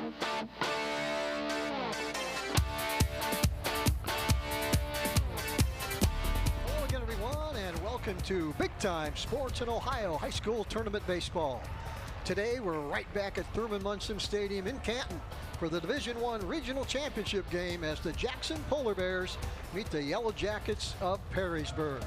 again, everyone, and welcome to Big Time Sports in Ohio High School Tournament Baseball. Today, we're right back at Thurman Munson Stadium in Canton for the Division I Regional Championship game as the Jackson Polar Bears meet the Yellow Jackets of Perrysburg.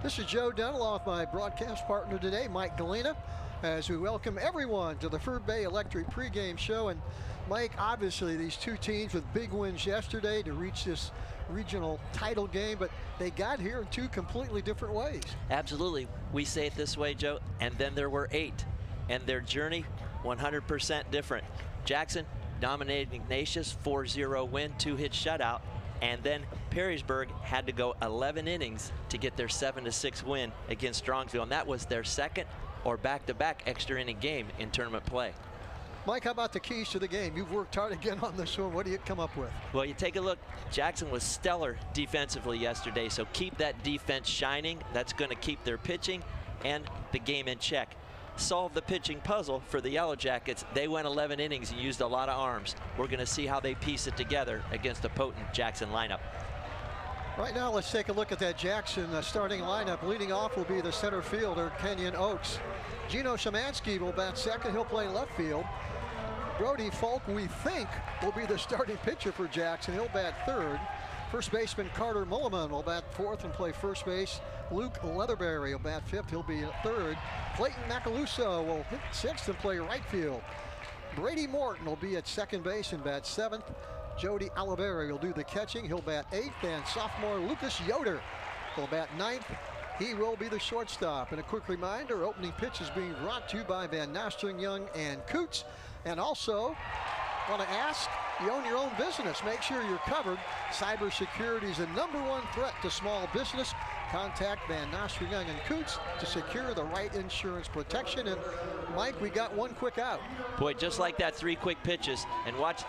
This is Joe Dunn along with my broadcast partner today, Mike Galena, as we welcome everyone to the Ferd Bay Electric pregame show. And Mike, obviously these two teams with big wins yesterday to reach this regional title game, but they got here in two completely different ways. Absolutely. We say it this way, Joe, and then there were 8. And their journey, 100% different. Jackson dominated Ignatius, 4-0 win, 2-hit shutout. And then Perrysburg had to go 11 innings to get their 7-6 win against Strongsville. And that was their second or back-to-back extra inning game in tournament play. Mike, how about the keys to the game? You've worked hard again on this one. What do you come up with? Well, you take a look. Jackson was stellar defensively yesterday, so keep that defense shining. That's going to keep their pitching and the game in check. Solve the pitching puzzle for the Yellow Jackets. They went 11 innings and used a lot of arms. We're going to see how they piece it together against a potent Jackson lineup. Right now, let's take a look at that Jackson starting lineup. Leading off will be the center fielder, Kenyon Oakes. Gino Szymanski will bat second. He'll play left field. Brody Falk, we think, will be the starting pitcher for Jackson. He'll bat third. First baseman Carter Mulliman will bat fourth and play first base. Luke Leatherberry will bat fifth. He'll be third. Clayton Macaluso will hit sixth and play right field. Brady Morton will be at second base and bat seventh. Jody Oliveri will do the catching. He'll bat eighth. And sophomore Lucas Yoder will bat ninth. He will be the shortstop. And a quick reminder, opening pitch is being brought to you by Van Nostrand, Young, and Coots. And also, want to ask, you own your own business. Make sure you're covered. Cybersecurity is the #1 threat to small business. Contact Van Nostrand, Young, and Coots to secure the right insurance protection. And Mike, we got one quick out. Boy, just like that, 3 quick pitches. And watch,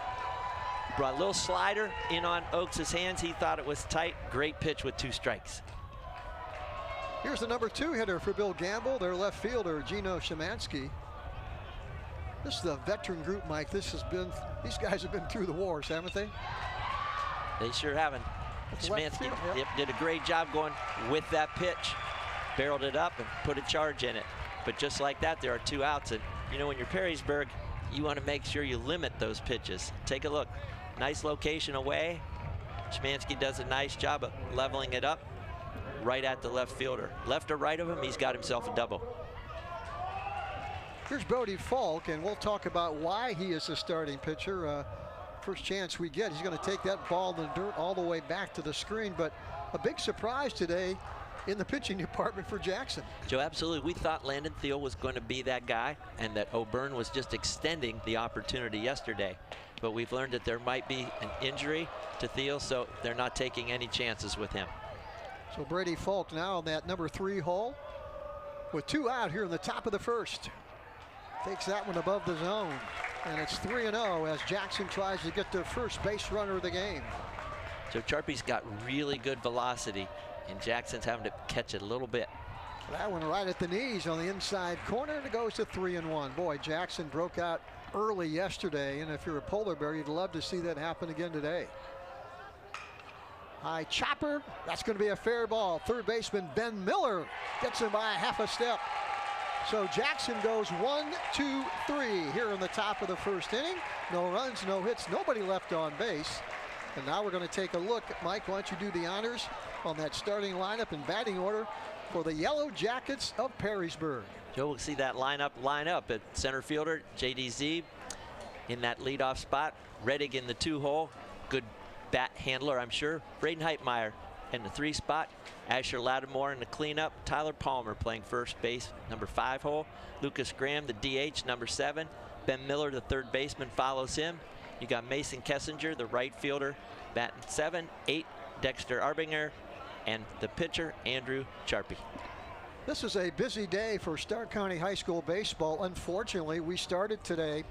brought a little slider in on Oakes' hands. He thought it was tight. Great pitch with 2 strikes. Here's the #2 hitter for Bill Gamble, their left fielder, Gino Szymanski. This is the veteran group, Mike. These guys have been through the wars, haven't they? They sure haven't. Szymanski did a great job going with that pitch. Barreled it up and put a charge in it. But just like that, there are 2 outs. And, you know, when you're Perrysburg, you want to make sure you limit those pitches. Take a look. Nice location away. Szymanski does a nice job of leveling it up right at the left fielder. Left or right of him, he's got himself a double. Here's Brody Falk, and we'll talk about why he is the starting pitcher. First chance we get, he's going to take that ball in the dirt all the way back to the screen. But a big surprise today in the pitching department for Jackson. Joe, absolutely. We thought Landon Thiel was going to be that guy and that O'Byrne was just extending the opportunity yesterday. But we've learned that there might be an injury to Thiel, so they're not taking any chances with him. So Brady Falk now on that #3 hole with 2 out here in the top of the first. Takes that one above the zone. And it's 3-0 as Jackson tries to get their first base runner of the game. So Charpy's got really good velocity, and Jackson's having to catch it a little bit. That one right at the knees on the inside corner, and it goes to 3-1. Boy, Jackson broke out early yesterday, and if you're a Polar Bear, you'd love to see that happen again today. High chopper, that's going to be a fair ball. Third baseman Ben Miller gets him by a half a step. So Jackson goes 1, 2, 3 here in the top of the first inning. No runs, no hits, nobody left on base. And now we're going to take a look. Mike, why don't you do the honors on that starting lineup and batting order for the Yellow Jackets of Perrysburg. Joe, we'll see that line up at center fielder, J.D. Zeeb in that leadoff spot. Reddick in the 2 hole. Good bat handler, I'm sure. Braden Heitmeyer in the 3 spot. Asher Lattimore in the cleanup. Tyler Palmer playing first base, #5 hole. Lucas Graham, the DH, #7. Ben Miller, the third baseman, follows him. You got Mason Kessinger, the right fielder, batting 7, 8. Dexter Arbinger, and the pitcher, Andrew Charpy. This is a busy day for Stark County High School baseball. Unfortunately, we started today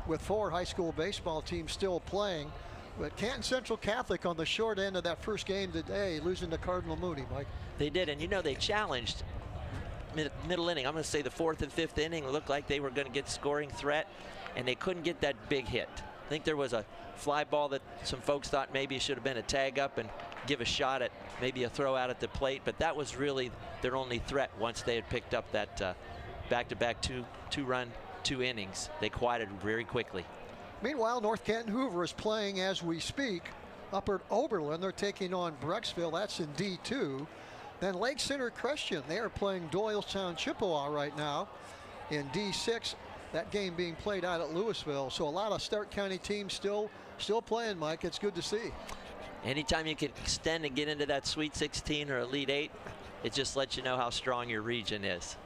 with 4 high school baseball teams still playing. But Canton Central Catholic on the short end of that first game today, losing to Cardinal Mooney, Mike. They did, and you know they challenged middle inning. I'm going to say the 4th and 5th inning looked like they were going to get scoring threat, and they couldn't get that big hit. think there was a fly ball that some folks thought maybe should have been a tag up and give a shot at maybe a throw out at the plate, but that was really their only threat once they had picked up that back-to-back two-run, 2 innings. They quieted very quickly. Meanwhile, North Canton Hoover is playing as we speak up at Oberlin. They're taking on Brecksville. That's in D2. Then Lake Center Christian, they are playing Doylestown Chippewa right now in D6. That game being played out at Louisville. So a lot of Stark County teams still playing, Mike. It's good to see. Anytime you can extend and get into that Sweet 16 or Elite 8, it just lets you know how strong your region is.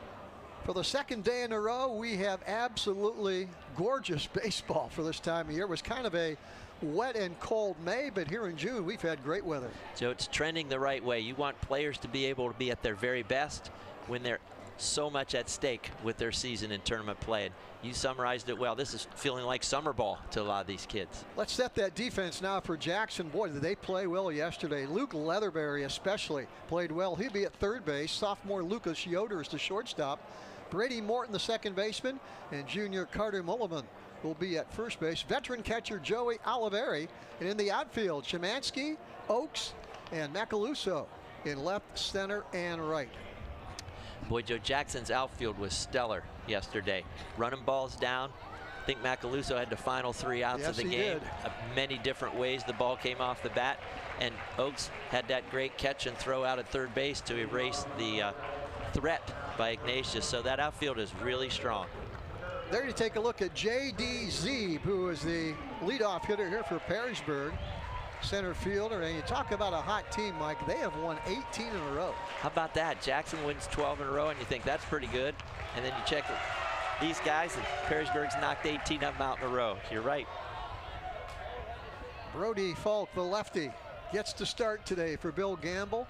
For the second day in a row, we have absolutely gorgeous baseball for this time of year. It was kind of a wet and cold May, but here in June, we've had great weather. So it's trending the right way. You want players to be able to be at their very best when they're so much at stake with their season and tournament play. And you summarized it well. This is feeling like summer ball to a lot of these kids. Let's set that defense now for Jackson. Boy, did they play well yesterday. Luke Leatherberry especially played well. He'll be at third base. Sophomore Lucas Yoder is the shortstop. Brady Morton, the second baseman, and junior Carter Mulliman will be at first base. Veteran catcher Joey Oliveri, and in the outfield, Szymanski, Oaks, and Macaluso in left, center, and right. Boy, Joe, Jackson's outfield was stellar yesterday. Running balls down. I think Macaluso had the final 3 outs of the game. Many different ways the ball came off the bat. And Oaks had that great catch and throw out at third base to erase the threat by Ignatius. So that outfield is really strong. There you take a look at J.D. Zeeb, who is the leadoff hitter here for Perrysburg, center fielder. And you talk about a hot team, Mike. They have won 18 in a row. How about that? Jackson wins 12 in a row, and you think that's pretty good. And then you check these guys, and Perrysburg's knocked 18 of them out in a row. You're right. Brody Falk, the lefty, gets to start today for Bill Gamble.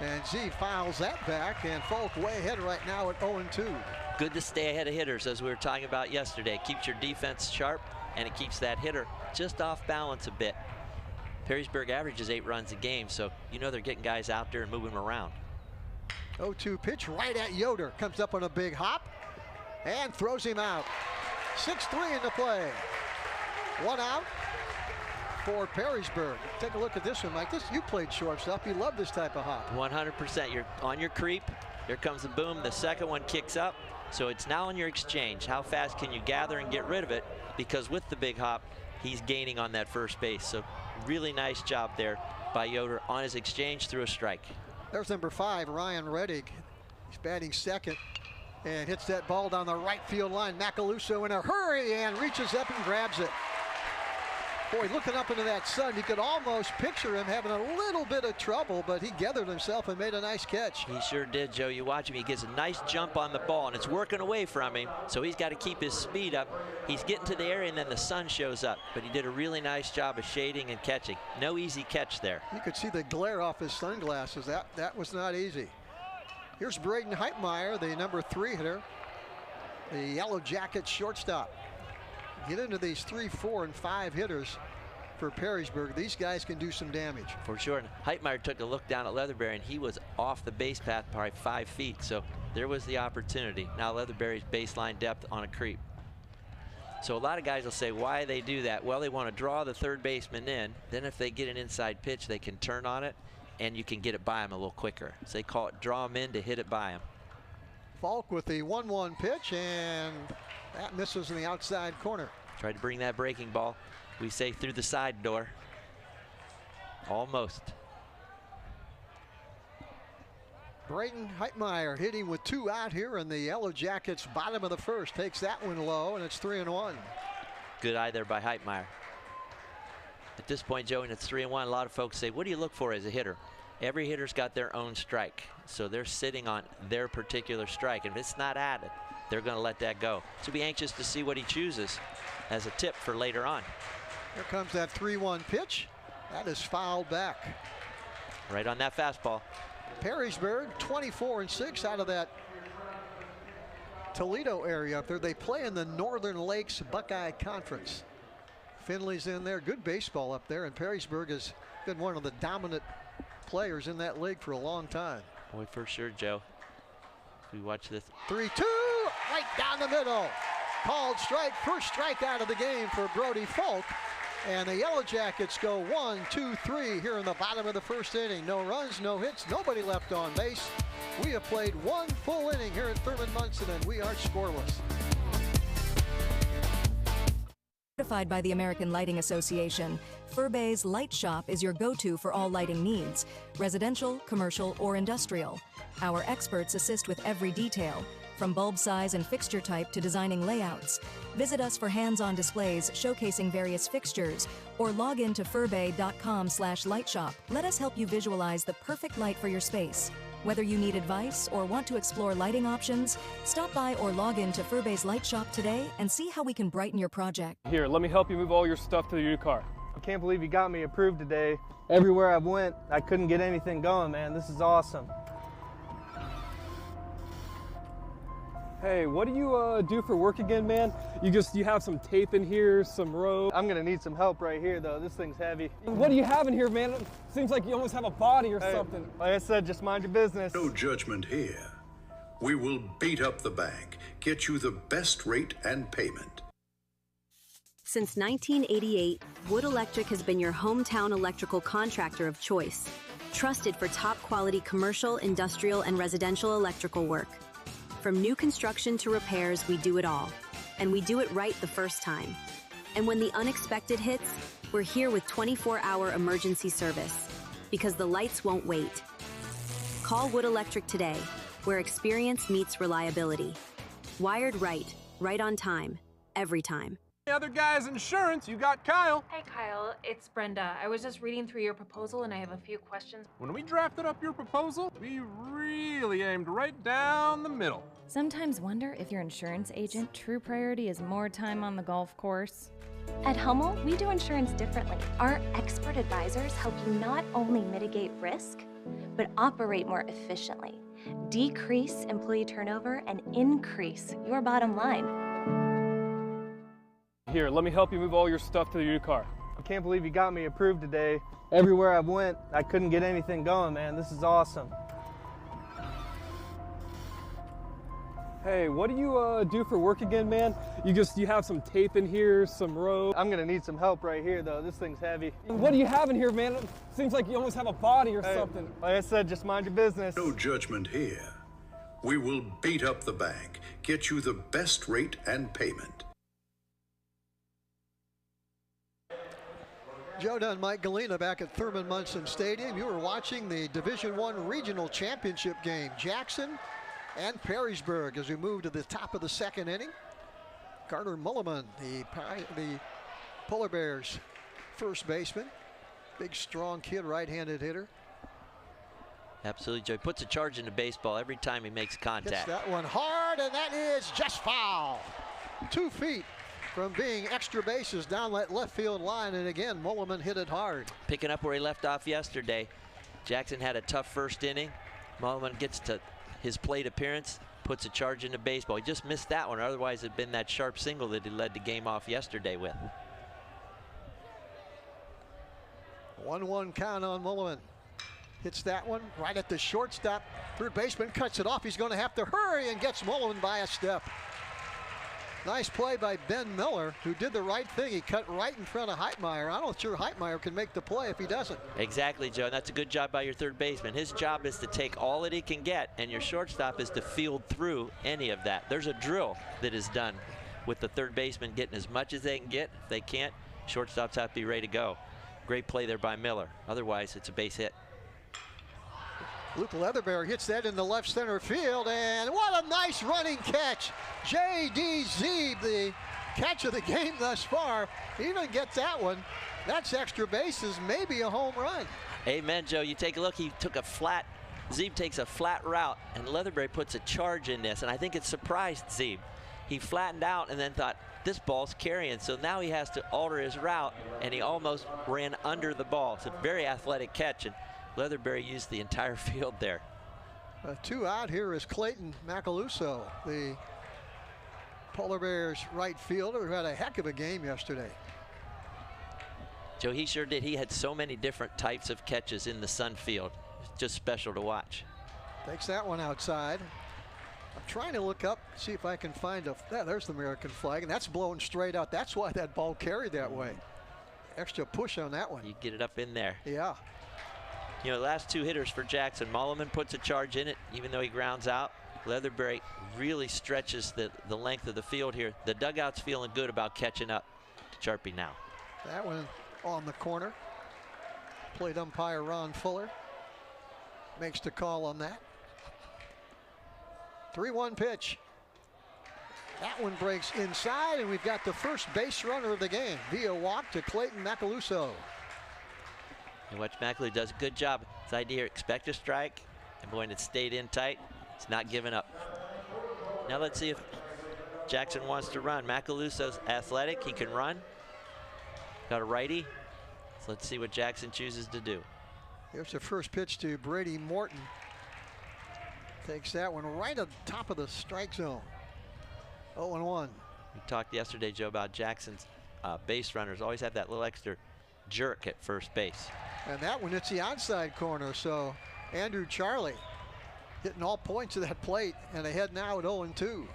And Z fouls that back, and Falk way ahead right now at 0-2. Good to stay ahead of hitters, as we were talking about yesterday. Keeps your defense sharp, and it keeps that hitter just off balance a bit. Perrysburg averages 8 runs a game, so you know they're getting guys out there and moving them around. 0-2 pitch right at Yoder. Comes up on a big hop and throws him out. 6-3 in the play. 1 out for Perrysburg. Take a look at this one, Mike. You played shortstop. You love this type of hop. 100%. You're on your creep. Here comes the boom. The second one kicks up. So it's now on your exchange. How fast can you gather and get rid of it? Because with the big hop, he's gaining on that first base. So really nice job there by Yoder on his exchange through a strike. There's number 5, Ryan Reddick. He's batting second and hits that ball down the right field line. Macaluso in a hurry and reaches up and grabs it. Boy, looking up into that sun, you could almost picture him having a little bit of trouble, but he gathered himself and made a nice catch. He sure did, Joe. You watch him, he gets a nice jump on the ball, and it's working away from him, so he's got to keep his speed up. He's getting to the area, and then the sun shows up, but he did a really nice job of shading and catching. No easy catch there. You could see the glare off his sunglasses. That was not easy. Here's Braden Heitmeyer, the number 3 hitter, the Yellow Jackets shortstop. Get into these 3, 4, and 5 hitters for Perrysburg. These guys can do some damage. For sure. And Heitmeyer took a look down at Leatherberry, and he was off the base path by 5 feet. So there was the opportunity. Now Leatherberry's baseline depth on a creep. So a lot of guys will say, why they do that? Well, they want to draw the third baseman in. Then if they get an inside pitch, they can turn on it, and you can get it by him a little quicker. So they call it draw him in to hit it by him. Falk with the 1-1 pitch, and that misses in the outside corner. Tried to bring that breaking ball, we say, through the side door. Almost. Braden Heitmeyer hitting with 2 out here in the Yellow Jackets bottom of the first. Takes that one low, and it's 3-1. Good eye there by Heitmeyer. At this point, Joe, and it's 3-1, a lot of folks say, what do you look for as a hitter? Every hitter's got their own strike, so they're sitting on their particular strike. And if it's not added, they're going to let that go. So be anxious to see what he chooses as a tip for later on. Here comes that 3-1 pitch. That is fouled back. Right on that fastball. Perrysburg 24-6 out of that Toledo area up there. They play in the Northern Lakes Buckeye Conference. Finley's in there. Good baseball up there, and Perrysburg has been one of the dominant players in that league for a long time. Boy, for sure, Joe. We watch this. 3-2 right down the middle. Called strike, first strikeout of the game for Brody Folk. And the Yellow Jackets go 1, 2, 3 here in the bottom of the first inning. No runs, no hits, nobody left on base. We have played one full inning here at Thurman Munson, and we are scoreless. Certified by the American Lighting Association, Furbay's Light Shop is your go-to for all lighting needs, residential, commercial, or industrial. Our experts assist with every detail, from bulb size and fixture type to designing layouts. Visit us for hands-on displays showcasing various fixtures, or log in to furbay.com/lightshop. Let us help you visualize the perfect light for your space. Whether you need advice or want to explore lighting options, stop by or log in to Furbay's Light Shop today and see how we can brighten your project. Here, let me help you move all your stuff to the new car. I can't believe you got me approved today. Everywhere I went, I couldn't get anything going, man. This is awesome. Hey, what do you do for work again, man? You have some tape in here, some rope. I'm gonna need some help right here, though. This thing's heavy. What do you have in here, man? It seems like you almost have a body or something. Like I said, just mind your business. No judgment here. We will beat up the bank, get you the best rate and payment. Since 1988, Wood Electric has been your hometown electrical contractor of choice, trusted for top quality commercial, industrial, and residential electrical work. From new construction to repairs, we do it all. And we do it right the first time. And when the unexpected hits, we're here with 24-hour emergency service, because the lights won't wait. Call Wood Electric today, where experience meets reliability. Wired right, right on time, every time. The other guy's insurance, you got Kyle. Hey Kyle, it's Brenda. I was just reading through your proposal and I have a few questions. When we drafted up your proposal, we really aimed right down the middle. Sometimes wonder if your insurance agent true priority is more time on the golf course. At Hummel, we do insurance differently. Our expert advisors help you not only mitigate risk, but operate more efficiently, decrease employee turnover, and increase your bottom line. Here, let me help you move all your stuff to the new car. I can't believe you got me approved today. Everywhere I went, I couldn't get anything going, man. This is awesome. Hey, what do you do for work again, man? You have some tape in here, some rope. I'm gonna need some help right here, though. This thing's heavy. What do you have in here, man? It seems like you almost have a body or something. Like I said, just mind your business. No judgment here. We will beat up the bank, get you the best rate and payment. Joe Dunn, Mike Galena back at Thurman Munson Stadium. You were watching the Division I Regional Championship game. Jackson and Perrysburg as we move to the top of the second inning. Carter Mulliman, the Polar Bears first baseman. Big, strong kid, right-handed hitter. Absolutely, Joe. He puts a charge into baseball every time he makes contact. Hits that one hard, and that is just foul. 2 feet from being extra bases down that left field line, and again, Mulliman hit it hard. Picking up where he left off yesterday. Jackson had a tough first inning. Mulliman gets to his plate appearance, puts a charge into baseball. He just missed that one, otherwise it'd been that sharp single that he led the game off yesterday with. 1-1 count on Mulliman. Hits that one right at the shortstop. Third baseman cuts it off. He's going to have to hurry and gets Mulliman by a step. Nice play by Ben Miller, who did the right thing. He cut right in front of Heitmeyer. I'm not sure Heitmeyer can make the play if he doesn't. Exactly, Joe. And that's a good job by your third baseman. His job is to take all that he can get, and your shortstop is to field through any of that. There's a drill that is done with the third baseman getting as much as they can get. If they can't, shortstops have to be ready to go. Great play there by Miller. Otherwise, it's a base hit. Luke Leatherberry hits that in the left center field, and what a nice running catch. J.D. Zeeb, the catch of the game thus far, even gets that one. That's extra bases, maybe a home run. Amen, Joe. You take a look, he took a flat, Zeeb takes a flat route, and Leatherberry puts a charge in this, and I think it surprised Zeeb. He flattened out and then thought, this ball's carrying, so now he has to alter his route, and he almost ran under the ball. It's a very athletic catch, and Leatherberry used the entire field there. 2 out here is Clayton Macaluso, the Polar Bears right fielder, who had a heck of a game yesterday. Joe, he sure did. He had so many different types of catches in the Sun field. It's just special to watch. Takes that one outside. I'm trying to look up, see if I can find there's the American flag, and that's blowing straight out. That's why that ball carried that way. Extra push on that one. You get it up in there. Yeah. You know, the last two hitters for Jackson, Mulliman puts a charge in it, even though he grounds out. Leatherbury really stretches the length of the field here. The dugout's feeling good about catching up to Charpy now. That one on the corner. Plate umpire Ron Fuller makes the call on that. 3-1 pitch. That one breaks inside, and we've got the first base runner of the game via walk to Clayton Macaluso. And watch, Macaluso does a good job. His idea, expect a strike, and boy, it stayed in tight. It's not giving up. Now let's see if Jackson wants to run. Macaluso's athletic, he can run. Got a righty. So let's see what Jackson chooses to do. Here's the first pitch to Brady Morton. Takes that one right at the top of the strike zone. 0-1. We talked yesterday, Joe, about Jackson's base runners always have that little extra jerk at first base. And that one, it's the outside corner, so Andrew Charlie hitting all points of that plate, and ahead now at 0-2.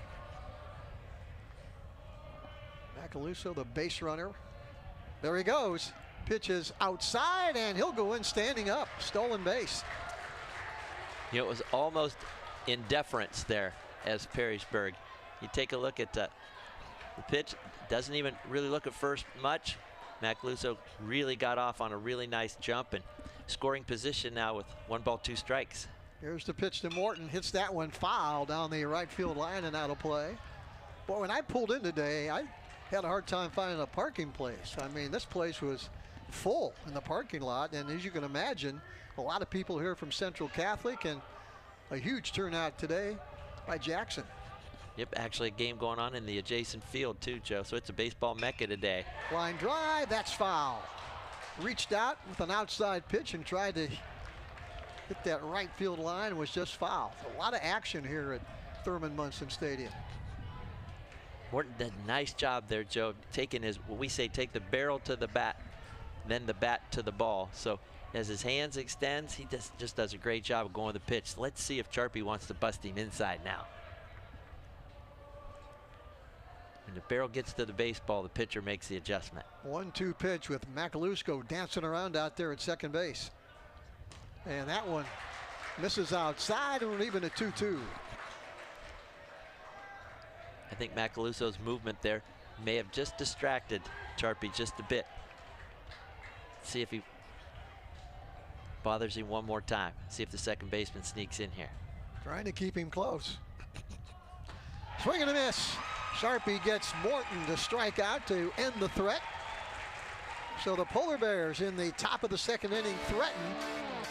Macaluso, the base runner. There he goes. Pitches outside, and he'll go in standing up. Stolen base. You know, it was almost in deference there as Perrysburg. You take a look at the pitch, doesn't even really look at first much. Macaluso really got off on a really nice jump and scoring position now with 1 ball, 2 strikes. Here's the pitch to Morton. Hits that one foul down the right field line and out of play. Boy, when I pulled in today, I had a hard time finding a parking place. I mean, this place was full in the parking lot, and as you can imagine, a lot of people here from Central Catholic, and a huge turnout today by Jackson. Yep, actually a game going on in the adjacent field too, Joe, so it's a baseball mecca today. Line drive, that's foul. Reached out with an outside pitch and tried to hit that right field line and was just foul. A lot of action here at Thurman Munson Stadium. Morton did a nice job there, Joe, taking his, what we say, take the barrel to the bat, then the bat to the ball. So as his hands extends, he just does a great job of going with the pitch. Let's see if Charpy wants to bust him inside now. When the barrel gets to the baseball, the pitcher makes the adjustment. 1-2 pitch with Macaluso dancing around out there at second base. And that one misses outside, and we're even at 2-2. I think Macaluso's movement there may have just distracted Charpy just a bit. See if he bothers him one more time. See if the second baseman sneaks in here. Trying to keep him close. Swing and a miss. Charpy gets Morton to strike out to end the threat. So the Polar Bears in the top of the second inning threaten.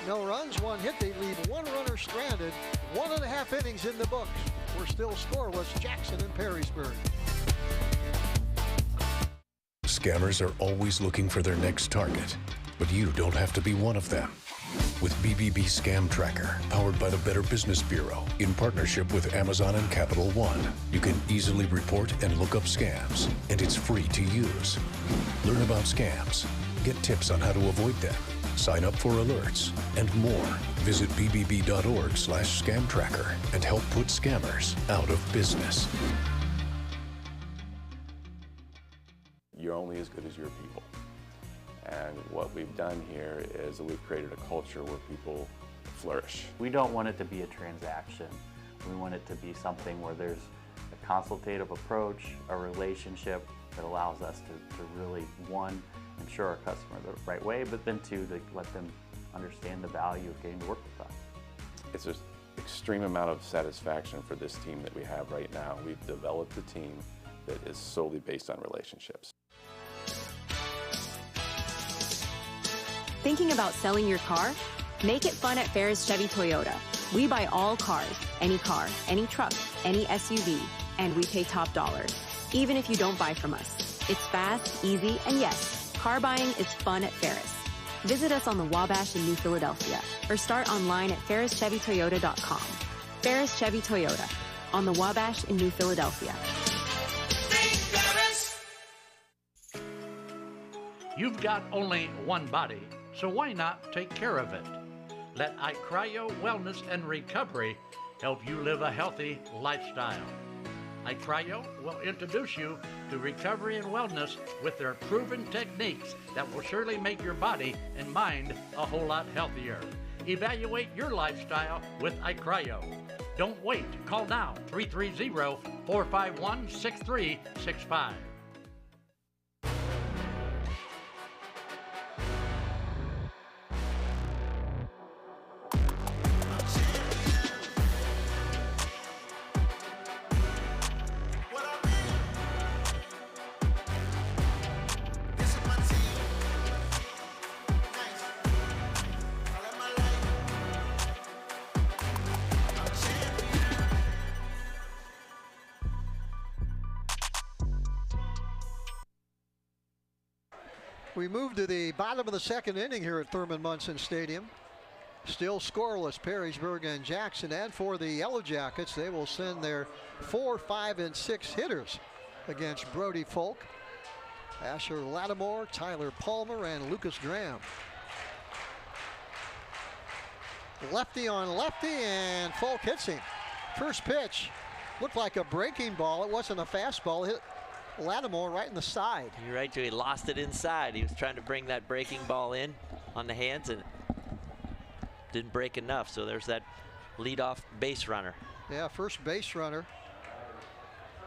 No runs, 1 hit. They leave 1 runner stranded. 1.5 innings in the books. We're still scoreless. Jackson and Perrysburg. Scammers are always looking for their next target, but you don't have to be one of them. With BBB Scam Tracker, powered by the Better Business Bureau, in partnership with Amazon and Capital One, you can easily report and look up scams, and it's free to use. Learn about scams, get tips on how to avoid them, sign up for alerts, and more. Visit bbb.org/scam tracker and help put scammers out of business. You're only as good as your people. And what we've done here is we've created a culture where people flourish. We don't want it to be a transaction. We want it to be something where there's a consultative approach, a relationship that allows us to really, 1, ensure our customer the right way, but then 2, to let them understand the value of getting to work with us. It's an extreme amount of satisfaction for this team that we have right now. We've developed a team that is solely based on relationships. Thinking about selling your car? Make it fun at Ferris Chevy Toyota. We buy all cars, any truck, any SUV, and we pay top dollar, even if you don't buy from us. It's fast, easy, and yes, car buying is fun at Ferris. Visit us on the Wabash in New Philadelphia or start online at ferrischevytoyota.com. Ferris Chevy Toyota on the Wabash in New Philadelphia. You've got only one body, so why not take care of it? Let iCryo Wellness and Recovery help you live a healthy lifestyle. iCryo will introduce you to recovery and wellness with their proven techniques that will surely make your body and mind a whole lot healthier. Evaluate your lifestyle with iCryo. Don't wait. Call now, 330-451-6365. We move to the bottom of the second inning here at Thurman Munson Stadium. Still scoreless, Perrysburg and Jackson. And for the Yellow Jackets, they will send their 4, 5, and 6 hitters against Brody Folk, Asher Lattimore, Tyler Palmer, and Lucas Graham. Lefty on lefty, and Folk hits him. First pitch looked like a breaking ball. It wasn't a fastball. Hit Lattimore right in the side. You're right, Joe. He lost it inside. He was trying to bring that breaking ball in on the hands and didn't break enough. So there's that leadoff base runner. Yeah, first base runner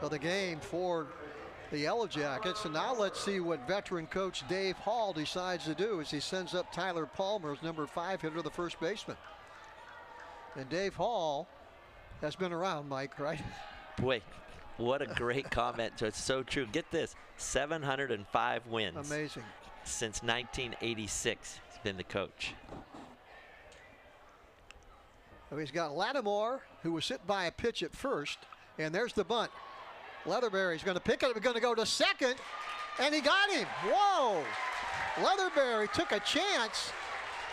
of the game for the Yellow Jackets. And now let's see what veteran coach Dave Hall decides to do as he sends up Tyler Palmer as number 5 hitter, the first baseman. And Dave Hall has been around, Mike, right? Boy, what a great comment. It's so true. Get this, 705 wins. Amazing. Since 1986, he's been the coach. So he's got Lattimore, who was hit by a pitch at first, and there's the bunt. Leatherberry's going to pick it up, going to go to second, and he got him. Whoa! Leatherberry took a chance.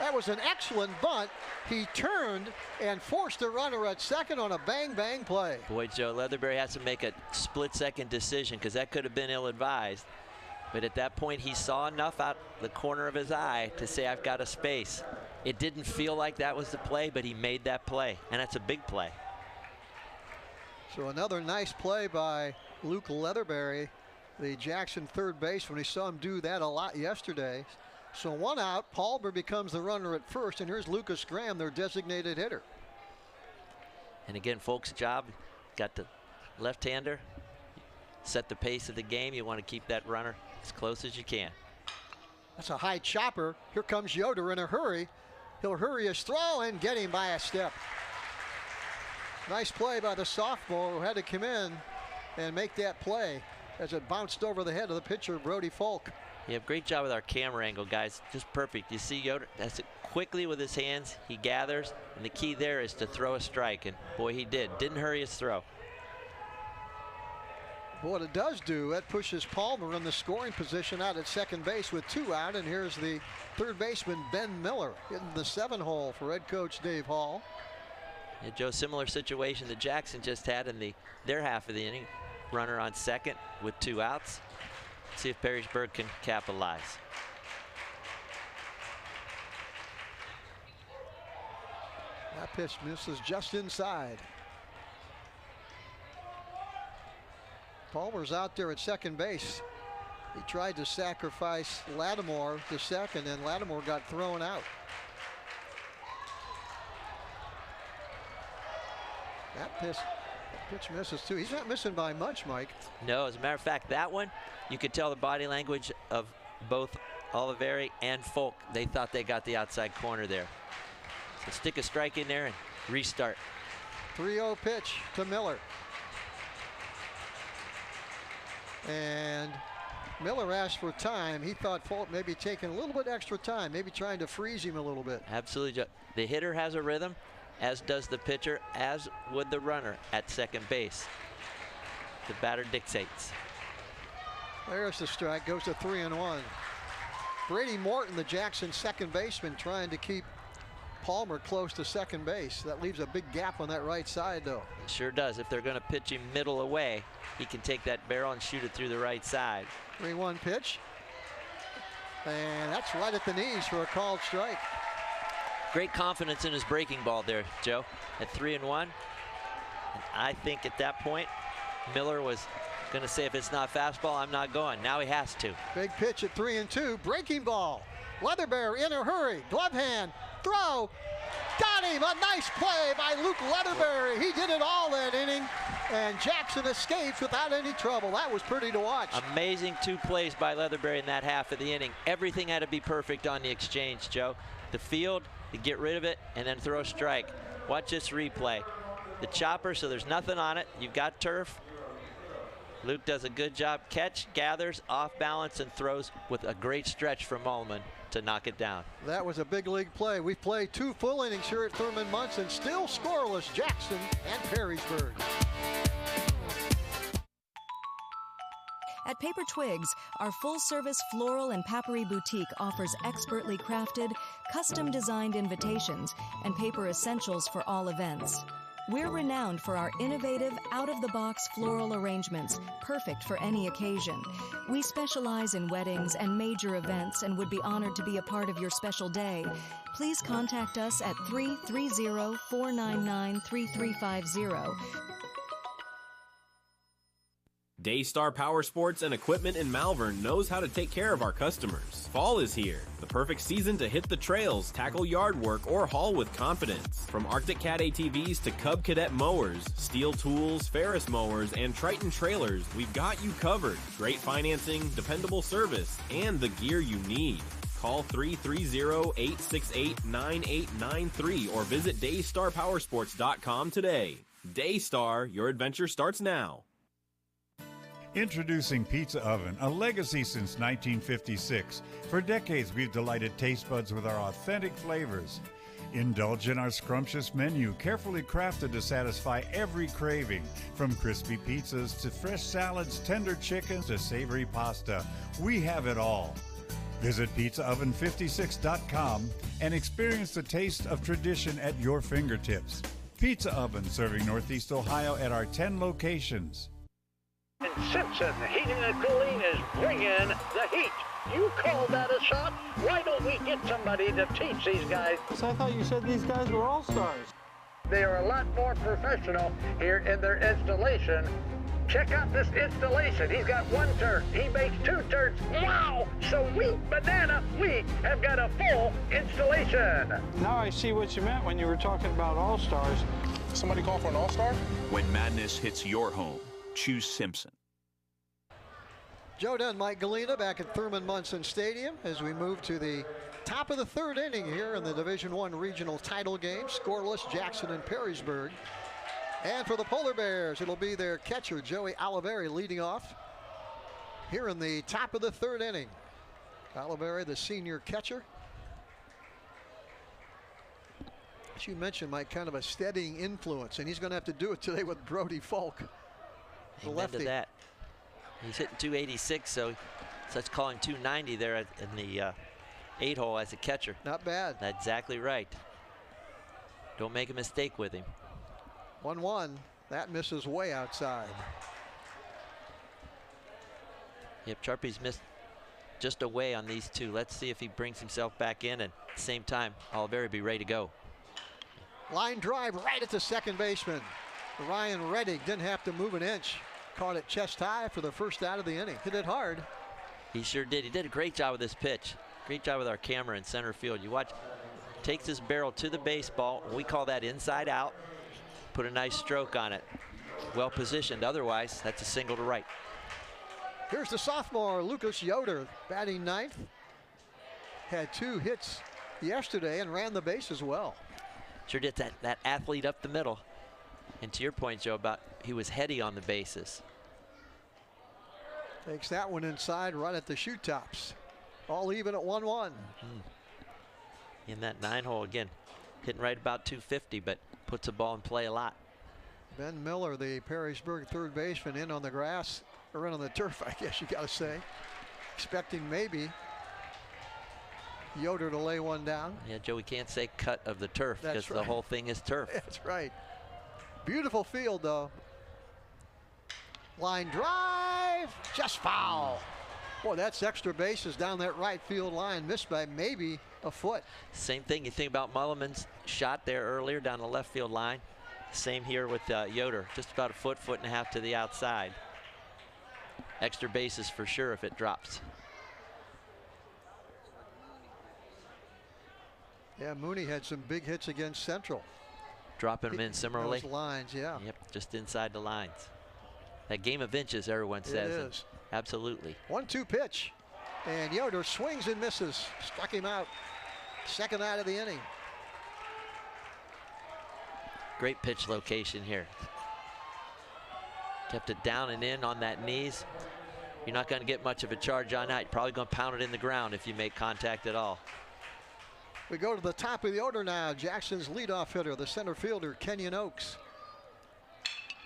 That was an excellent bunt. He turned and forced the runner at second on a bang-bang play. Boy, Joe, Leatherberry has to make a split-second decision because that could have been ill-advised. But at that point, he saw enough out the corner of his eye to say, I've got a space. It didn't feel like that was the play, but he made that play, and that's a big play. So another nice play by Luke Leatherberry, the Jackson third baseman. We saw him do that a lot yesterday. So 1 out, Palmer becomes the runner at first, and here's Lucas Graham, their designated hitter. And again, Folk's job, got the left-hander, set the pace of the game. You want to keep that runner as close as you can. That's a high chopper. Here comes Yoder in a hurry. He'll hurry his throw and get him by a step. Nice play by the sophomore who had to come in and make that play as it bounced over the head of the pitcher, Brody Folk. Yeah, great job with our camera angle, guys. Just perfect. You see Yoder, that's it quickly with his hands. He gathers, and the key there is to throw a strike, and boy, he did. Didn't hurry his throw. What it does do, that pushes Palmer in the scoring position out at second base with 2 out, and here's the third baseman, Ben Miller, hitting the 7 hole for head coach Dave Hall. Yeah, Joe, similar situation that Jackson just had in their half of the inning. Runner on second with 2 outs. See if Perrysburg can capitalize. That pitch misses just inside. Palmer's out there at second base. He tried to sacrifice Lattimore to second, and Lattimore got thrown out. That pitch misses too. He's not missing by much, Mike. No, as a matter of fact, that one, you could tell the body language of both Oliveri and Folk. They thought they got the outside corner there. So stick a strike in there and restart. 3-0 pitch to Miller. And Miller asked for time. He thought Folk maybe taking a little bit extra time, maybe trying to freeze him a little bit. Absolutely. The hitter has a rhythm, as does the pitcher, as would the runner at second base. The batter dictates. There's the strike, goes to 3-1. Brady Morton, the Jackson second baseman, trying to keep Palmer close to second base. That leaves a big gap on that right side, though. It sure does. If they're going to pitch him middle away, he can take that barrel and shoot it through the right side. 3-1 pitch. And that's right at the knees for a called strike. Great confidence in his breaking ball there, Joe. At 3-1, And I think at that point, Miller was going to say, if it's not fastball, I'm not going. Now he has to. Big pitch at 3-2. Breaking ball. Leatherberry in a hurry. Glove hand. Throw. Got him. A nice play by Luke Leatherberry. He did it all that inning. And Jackson escapes without any trouble. That was pretty to watch. Amazing 2 plays by Leatherberry in that half of the inning. Everything had to be perfect on the exchange, Joe. The field, to get rid of it, and then throw a strike. Watch this replay. The chopper, so there's nothing on it. You've got turf. Luke does a good job. Catch, gathers, off balance, and throws with a great stretch from Mullman to knock it down. That was a big league play. We've played 2 full innings here at Thurman Munson. Still scoreless, Jackson and Perrysburg. At Paper Twigs, our full-service floral and papery boutique offers expertly crafted, custom-designed invitations and paper essentials for all events. We're renowned for our innovative, out-of-the-box floral arrangements, perfect for any occasion. We specialize in weddings and major events and would be honored to be a part of your special day. Please contact us at 330-499-3350. Daystar Power Sports and Equipment in Malvern knows how to take care of our customers. Fall is here, the perfect season to hit the trails, tackle yard work, or haul with confidence. From Arctic Cat ATVs to Cub Cadet mowers, Steel tools, Ferris mowers, and Triton trailers, we've got you covered. Great financing, dependable service, and the gear you need. Call 330-868-9893 or visit DaystarPowersports.com today. Daystar, your adventure starts now. Introducing Pizza Oven, a legacy since 1956. For decades, we've delighted taste buds with our authentic flavors. Indulge in our scrumptious menu, carefully crafted to satisfy every craving. From crispy pizzas to fresh salads, tender chickens to savory pasta, we have it all. Visit PizzaOven56.com and experience the taste of tradition at your fingertips. Pizza Oven, serving Northeast Ohio at our 10 locations. And Simpson Heating and Cooling is bringing the heat. You call that a shot? Why don't we get somebody to teach these guys? So I thought you said these guys were all-stars. They are a lot more professional here in their installation. Check out this installation. He's got 1 turn. He makes 2 turns. Wow! Sweet banana. We have got a full installation. Now I see what you meant when you were talking about all-stars. Somebody call for an all-star? When madness hits your home, choose Simpson. Joe Dunn, Mike Galena back at Thurman Munson Stadium as we move to the top of the 3rd inning here in the Division I regional title game. Scoreless, Jackson and Perrysburg. And for the Polar Bears, it'll be their catcher, Joey Oliveri, leading off here in the top of the 3rd inning. Oliveri, the senior catcher. As you mentioned, Mike, kind of a steadying influence, and he's going to have to do it today with Brody Falk. The lefty. To that. He's hitting 286, so that's calling 290 there in the 8-hole as a catcher. Not bad. That's exactly right. Don't make a mistake with him. 1-1. That misses way outside. Yep, Sharpie's missed just away on these 2. Let's see if he brings himself back in, and at the same time, Oliveri be ready to go. Line drive right at the second baseman. Ryan Reddick didn't have to move an inch. Caught it chest high for the first out of the inning. Hit it hard. He sure did. He did a great job with this pitch. Great job with our camera in center field. You watch, takes this barrel to the baseball. We call that inside out. Put a nice stroke on it. Well positioned. Otherwise, that's a single to right. Here's the sophomore, Lucas Yoder, batting 9th. Had 2 hits yesterday and ran the base as well. Sure did that athlete up the middle. And to your point, Joe, about he was heady on the bases. Takes that one inside right at the shoe tops. All even at 1-1. In that 9-hole again, hitting right about 250, but puts the ball in play a lot. Ben Miller, the Perrysburg 3rd baseman, in on the grass, or in on the turf, I guess you got to say. Expecting maybe Yoder to lay one down. Yeah, Joe, we can't say cut of the turf because right. The whole thing is turf. That's right. Beautiful field, though. Line drive, just foul. Boy, that's extra bases down that right field line, missed by maybe a foot. Same thing you think about Mulliman's shot there earlier down the left field line. Same here with Yoder, just about a foot and a half to the outside. Extra bases for sure if it drops. Yeah, Mooney had some big hits against Central. Dropping them in similarly. Those lines, yeah. Yep, just inside the lines. That game of inches, everyone says. It is. Absolutely. 1-2 pitch. And Yoder swings and misses. Struck him out. Second out of the inning. Great pitch location here. Kept it down and in on that knees. You're not going to get much of a charge on that. You're probably going to pound it in the ground if you make contact at all. We go to the top of the order now. Jackson's leadoff hitter, the center fielder, Kenyon Oaks.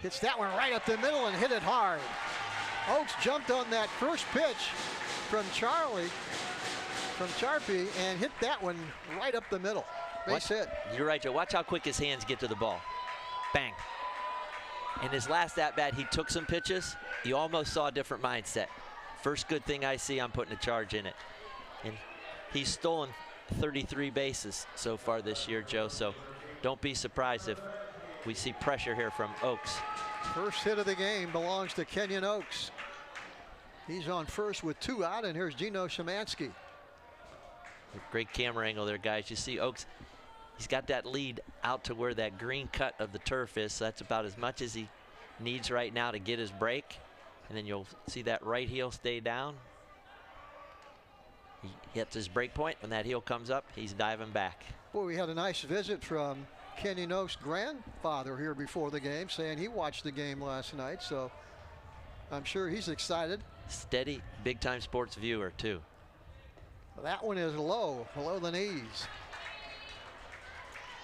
Hits that one right up the middle and hit it hard. Oaks jumped on that first pitch from Charpy and hit that one right up the middle. Base hit. You're right, Joe. Watch how quick his hands get to the ball. Bang. In his last at-bat, he took some pitches. You almost saw a different mindset. First good thing I see, I'm putting a charge in it. And he's stolen 33 bases so far this year, Joe, so don't be surprised if we see pressure here from Oaks. First hit of the game belongs to Kenyon Oaks. He's on first with 2 out, and here's Gino Szymanski. Great camera angle there, guys. You see Oaks, he's got that lead out to where that green cut of the turf is, so that's about as much as he needs right now to get his break. And then you'll see that right heel stay down. He hits his break point. When that heel comes up, he's diving back. Boy, we had a nice visit from Kenyon Oaks' grandfather here before the game, saying he watched the game last night, so I'm sure he's excited. Steady, big-time sports viewer, too. That one is low, below the knees.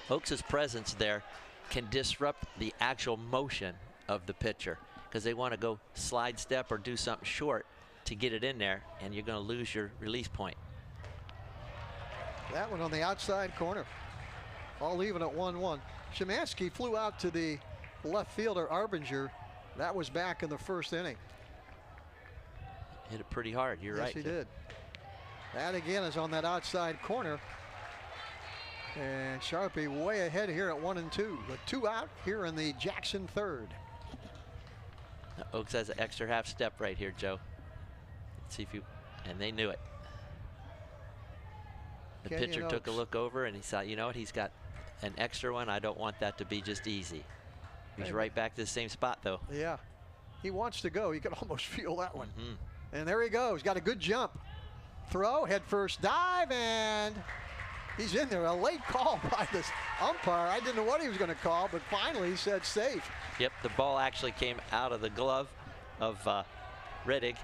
Oaks' presence there can disrupt the actual motion of the pitcher because they want to go slide step or do something short to get it in there, and you're going to lose your release point. That one on the outside corner. All even at 1-1. Szymanski flew out to the left fielder, Arbinger. That was back in the first inning. Hit it pretty hard, you're right. Yes, he did. That again is on that outside corner. And Charpy way ahead here at 1-2. The 2 out here in the Jackson third. Oaks has an extra half step right here, Joe. Let's see if you, and they knew it. The Kenyon pitcher took a Oaks. look over and he saw, you know what, he's got an extra one. I don't want that to be just easy. He's right back to the same spot, though. Yeah, he wants to go. You can almost feel that one. And there he goes. Got a good jump. Throw, head first dive, and he's in there. A late call by this umpire. I didn't know what he was going to call, but finally he said safe. Yep, the ball actually came out of the glove of Reddick.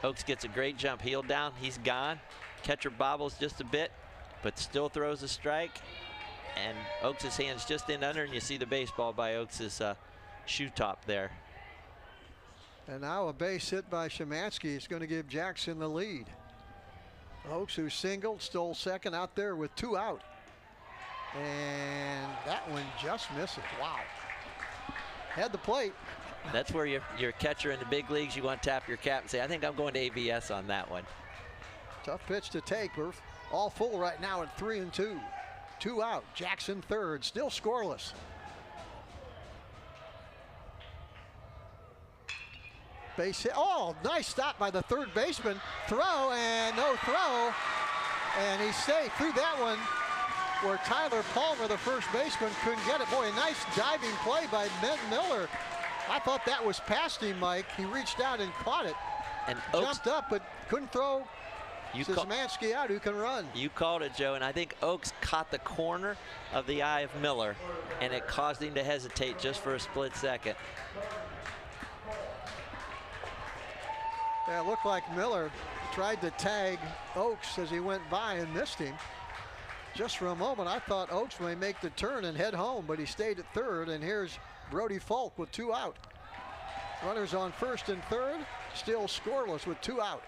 Oaks gets a great jump. Heel down, he's gone. Catcher bobbles just a bit, but still throws a strike. And Oaks' hand's just in under, and you see the baseball by Oaks' shoe top there. And now a base hit by Szymanski is going to give Jackson the lead. Oaks, who singled, stole second out there with 2 out. And that one just misses. Wow. Had the plate. That's where your catcher in the big leagues, you want to tap your cap and say, I think I'm going to ABS on that one. Tough pitch to take. We're all full right now at 3-2. 2 out. Jackson third, still scoreless. Base hit. Oh, nice stop by the third baseman. Throw and no throw. And he's safe through that one where Tyler Palmer, the first baseman, couldn't get it. Boy, a nice diving play by Miller. I thought that was past him, Mike. He reached out and caught it. And jumped up, but couldn't throw. Szymanski out, who can run. You called it, Joe, and I think Oaks caught the corner of the eye of Miller, and it caused him to hesitate just for a split second. Yeah, it looked like Miller tried to tag Oaks as he went by and missed him. Just for a moment, I thought Oaks may make the turn and head home, but he stayed at third, and here's Brody Falk with 2 out. Runners on first and third, still scoreless with 2 out.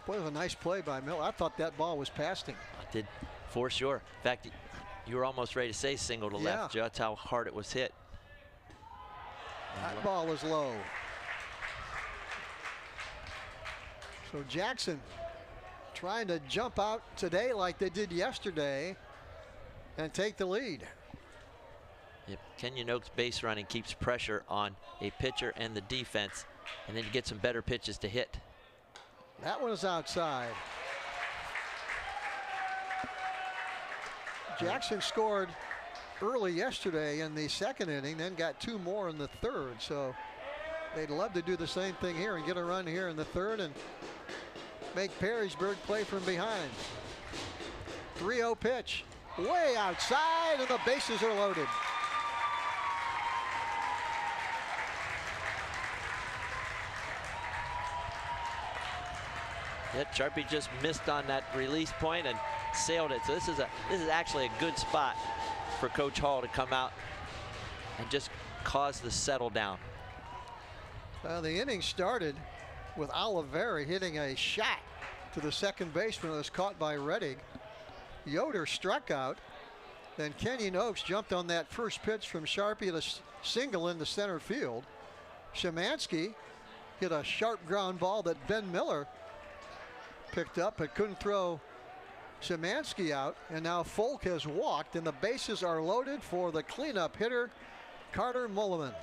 Boy, it was a nice play by Miller. I thought that ball was past him. I did, for sure. In fact, you were almost ready to say single to left, Joe. That's how hard it was hit. That ball is low. So Jackson trying to jump out today like they did yesterday. and take the lead. Yep. Kenyon Oaks base running keeps pressure on a pitcher and the defense, and then you get some better pitches to hit. That one is outside. Jackson scored early yesterday in the second inning, then got 2 more in the third. So they'd love to do the same thing here and get a run here in the third and make Perrysburg play from behind. 3-0 pitch, way outside, and the bases are loaded. Yeah, Sharpie just missed on that release point and sailed it. So this is actually a good spot for Coach Hall to come out and just cause the settle down. The inning started with Oliveri hitting a shot to the second baseman that was caught by Reddick. Yoder struck out. Then Kenyon Oaks jumped on that first pitch from Sharpie at a single into center field. Szymanski hit a sharp ground ball that Ben Miller picked up but couldn't throw Szymanski out. And now Folk has walked and the bases are loaded for the cleanup hitter, Carter Mulliman.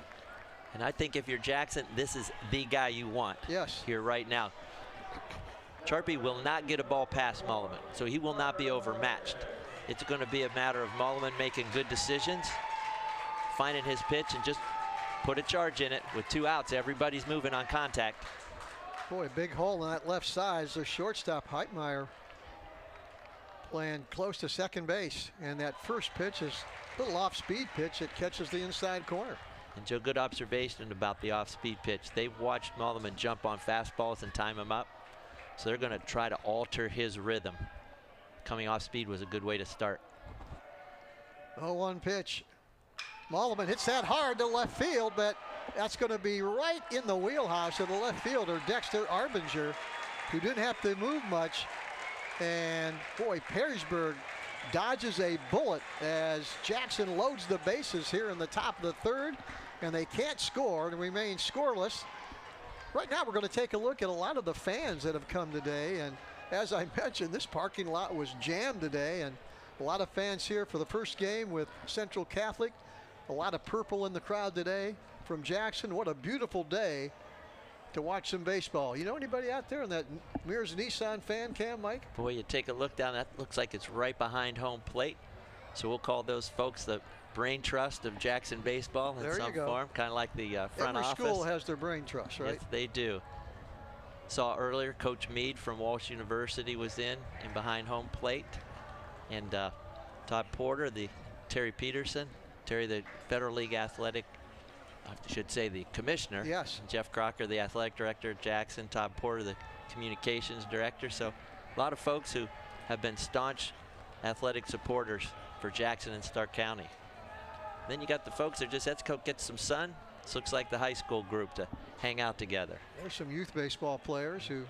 And I think if you're Jackson, this is the guy you want here right now. Sharpie will not get a ball past Mulliman, so he will not be overmatched. It's going to be a matter of Mulliman making good decisions, finding his pitch, and just put a charge in it. With 2 outs, everybody's moving on contact. Boy, big hole in that left side. The shortstop, Heitmeyer, playing close to second base. And that first pitch is a little off-speed pitch that catches the inside corner. And Joe, good observation about the off-speed pitch. They've watched Mulliman jump on fastballs and time him up. So they're going to try to alter his rhythm. Coming off speed was a good way to start. 0-1 pitch. Mulliman hits that hard to left field, but that's going to be right in the wheelhouse of the left fielder, Dexter Arbinger, who didn't have to move much. And boy, Perrysburg dodges a bullet as Jackson loads the bases here in the top of the third, and they can't score and remain scoreless. Right now we're going to take a look at a lot of the fans that have come today, and as I mentioned, this parking lot was jammed today, and a lot of fans here for the first game with Central Catholic. A lot of purple in the crowd today from Jackson. What a beautiful day to watch some baseball. You know anybody out there in that Mears Nissan fan cam, Mike? Boy, you take a look down, that looks like it's right behind home plate. So we'll call those folks the brain trust of Jackson baseball in some form, kind of like the front office. Every school has their brain trust, right? Yes, they do. Saw earlier Coach Meade from Walsh University was in behind home plate. And Todd Porter, Terry Peterson, Terry, the Federal League Athletic, I should say the commissioner. Yes. Jeff Crocker, the athletic director at Jackson. Todd Porter, the communications director. So a lot of folks who have been staunch athletic supporters for Jackson and Stark County. Then you got the folks that just, let's go get some sun. This looks like the high school group to hang out together. There's some youth baseball players who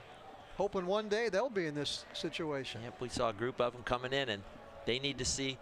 hoping one day they'll be in this situation. Yep, we saw a group of them coming in, and they need to see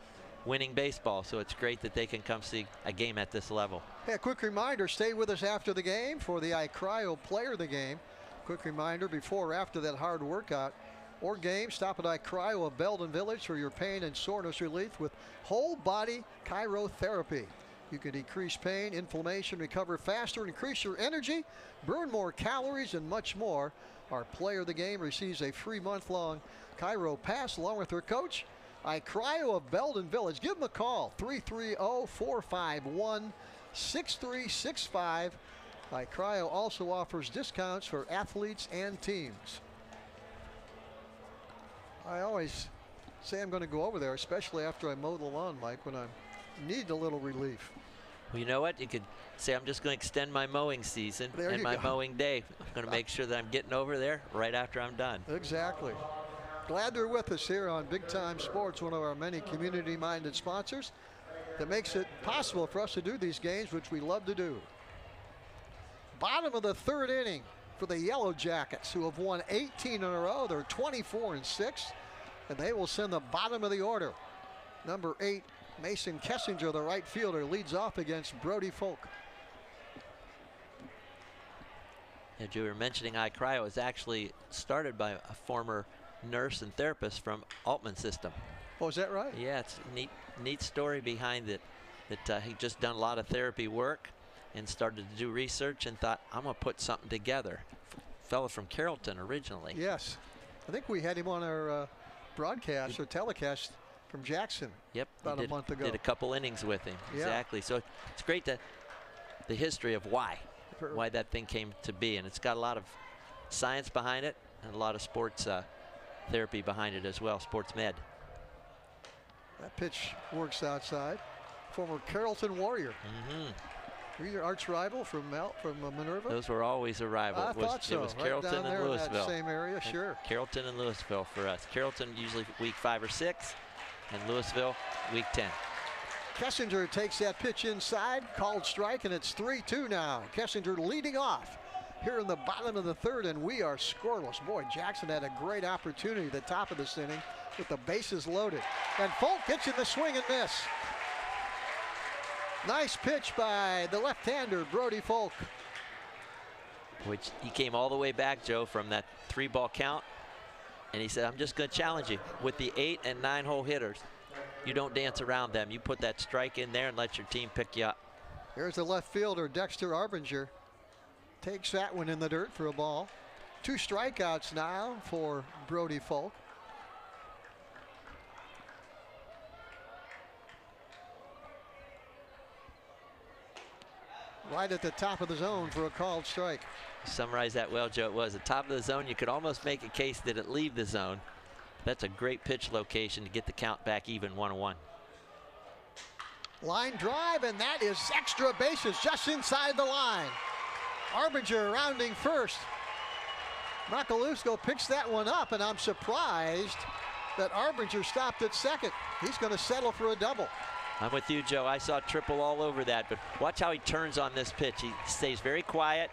winning baseball, so it's great that they can come see a game at this level. Hey, a quick reminder, stay with us after the game for the iCryo Player of the Game. Quick reminder, before or after that hard workout or game, stop at iCryo of Belden Village for your pain and soreness relief with whole body chirotherapy. You can decrease pain, inflammation, recover faster, increase your energy, burn more calories, and much more. Our player of the game receives a free month-long Chiro pass along with her coach, iCryo of Belden Village. Give them a call, 330-451-6365. iCryo also offers discounts for athletes and teams. I always say I'm going to go over there, especially after I mow the lawn, Mike, when I need a little relief. Well, you know what? You could say I'm just going to extend my mowing season and my mowing day. I'm going to make sure that I'm getting over there right after I'm done. Exactly. Glad they're with us here on Big Time Sports, one of our many community-minded sponsors that makes it possible for us to do these games, which we love to do. Bottom of the third inning for the Yellow Jackets, who have won 18 in a row. They're 24-6, and they will send the bottom of the order. Number 8, Mason Kessinger, the right fielder, leads off against Brody Folk. As you were mentioning, iCryo was actually started by a former nurse and therapist from Altman System. Oh, is that right? Yeah, it's a neat story behind it. That he just done a lot of therapy work and started to do research and thought, I'm going to put something together. Fella from Carrollton originally. Yes. I think we had him on our broadcast or telecast from Jackson. Yep. About a month ago. Did a couple innings with him. Yeah. Exactly. So it's great that the history of why that thing came to be. And it's got a lot of science behind it and a lot of sports therapy behind it as well, sports med. That pitch works outside. Former Carrollton Warrior. Were you your arch rival from Minerva? Those were always a rival. I thought so. It was Right Carrollton down there and Louisville. In that same area, sure. Carrollton and Louisville for us. Carrollton usually week 5 or 6, and Louisville week 10. Kessinger takes that pitch inside, called strike, and it's 3-2 now. Kessinger leading off here in the bottom of the third, and we are scoreless. Boy, Jackson had a great opportunity at the top of this inning with the bases loaded. And Folk gets in the swing and miss. Nice pitch by the left-hander, Brody Folk. Which he came all the way back, Joe, from that 3-ball count. And he said, I'm just going to challenge you. With the 8 and 9 hole hitters, you don't dance around them. You put that strike in there and let your team pick you up. Here's the left fielder, Dexter Arbinger. Takes that one in the dirt for a ball. 2 strikeouts now for Brody Folk. Right at the top of the zone for a called strike. Summarize that well, Joe. It was the top of the zone. You could almost make a case that it leave the zone. That's a great pitch location to get the count back even 1-1. Line drive, and that is extra bases just inside the line. Arbinger rounding first. Macalusco picks that one up, and I'm surprised that Arbinger stopped at second. He's going to settle for a double. I'm with you, Joe. I saw triple all over that, but watch how he turns on this pitch. He stays very quiet,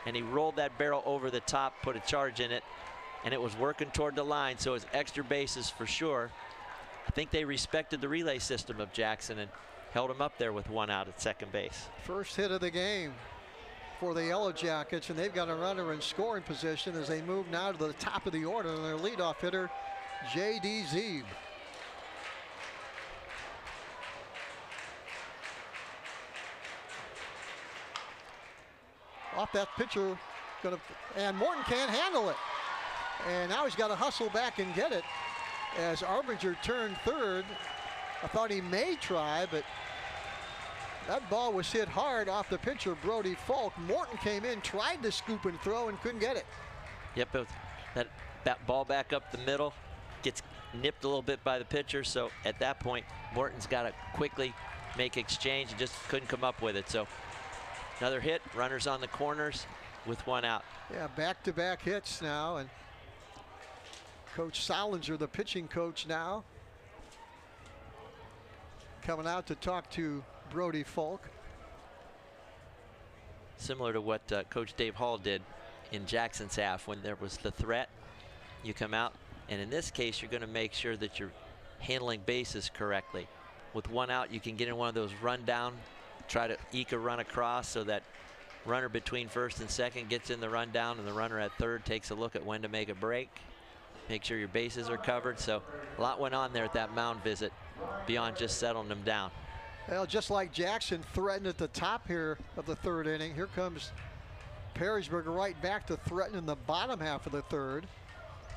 and he rolled that barrel over the top, put a charge in it, and it was working toward the line, so it's extra bases for sure. I think they respected the relay system of Jackson and held him up there with 1 out at second base. First hit of the game for the Yellow Jackets, and they've got a runner in scoring position as they move now to the top of the order, and their leadoff hitter, J.D. Zeeb. Off that pitcher, and Morton can't handle it. And now he's got to hustle back and get it. As Arbinger turned third, I thought he may try, but that ball was hit hard off the pitcher, Brody Folk. Morton came in, tried to scoop and throw, and couldn't get it. Yep, that ball back up the middle gets nipped a little bit by the pitcher, so at that point, Morton's got to quickly make exchange and just couldn't come up with it. So another hit, runners on the corners with 1 out. Yeah, back-to-back hits now, and Coach Solinger, the pitching coach now, coming out to talk to Brody Folk. Similar to what Coach Dave Hall did in Jackson's half when there was the threat. You come out, and in this case, you're going to make sure that you're handling bases correctly. With 1 out, you can get in one of those rundown, try to eke a run across so that runner between first and second gets in the rundown, and the runner at third takes a look at when to make a break. Make sure your bases are covered. So a lot went on there at that mound visit beyond just settling them down. Well, just like Jackson threatened at the top here of the third inning, here comes Perrysburg right back to threaten in the bottom half of the third.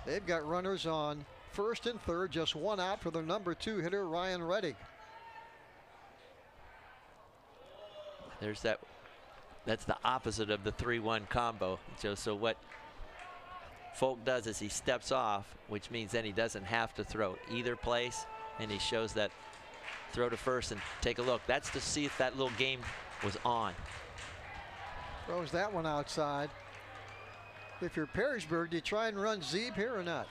They've got runners on first and third, just 1 out for their number 2 hitter, Ryan Reddick. There's that's the opposite of the 3-1 combo, Joe. So what Folk does is he steps off, which means then he doesn't have to throw either place, and he shows that throw to first and take a look. That's to see if that little game was on. Throws that one outside. If you're Perrysburg, do you try and run Zeeb here or not?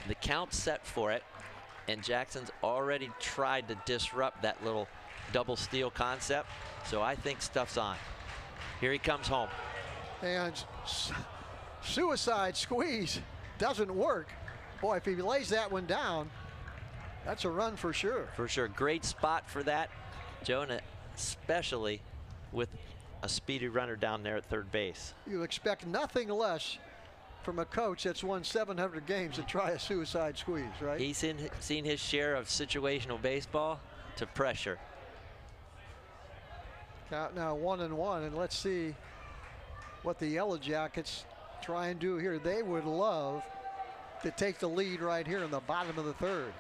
The count's set for it, and Jackson's already tried to disrupt that little double steal concept, so I think stuff's on. Here he comes home. And suicide squeeze doesn't work. Boy, if he lays that one down, that's a run for sure. For sure. Great spot for that, Jonah, especially with a speedy runner down there at third base. You expect nothing less from a coach that's won 700 games to try a suicide squeeze, right? He's seen his share of situational baseball to pressure. Count now 1-1, and let's see what the Yellow Jackets try and do here. They would love to take the lead right here in the bottom of the third.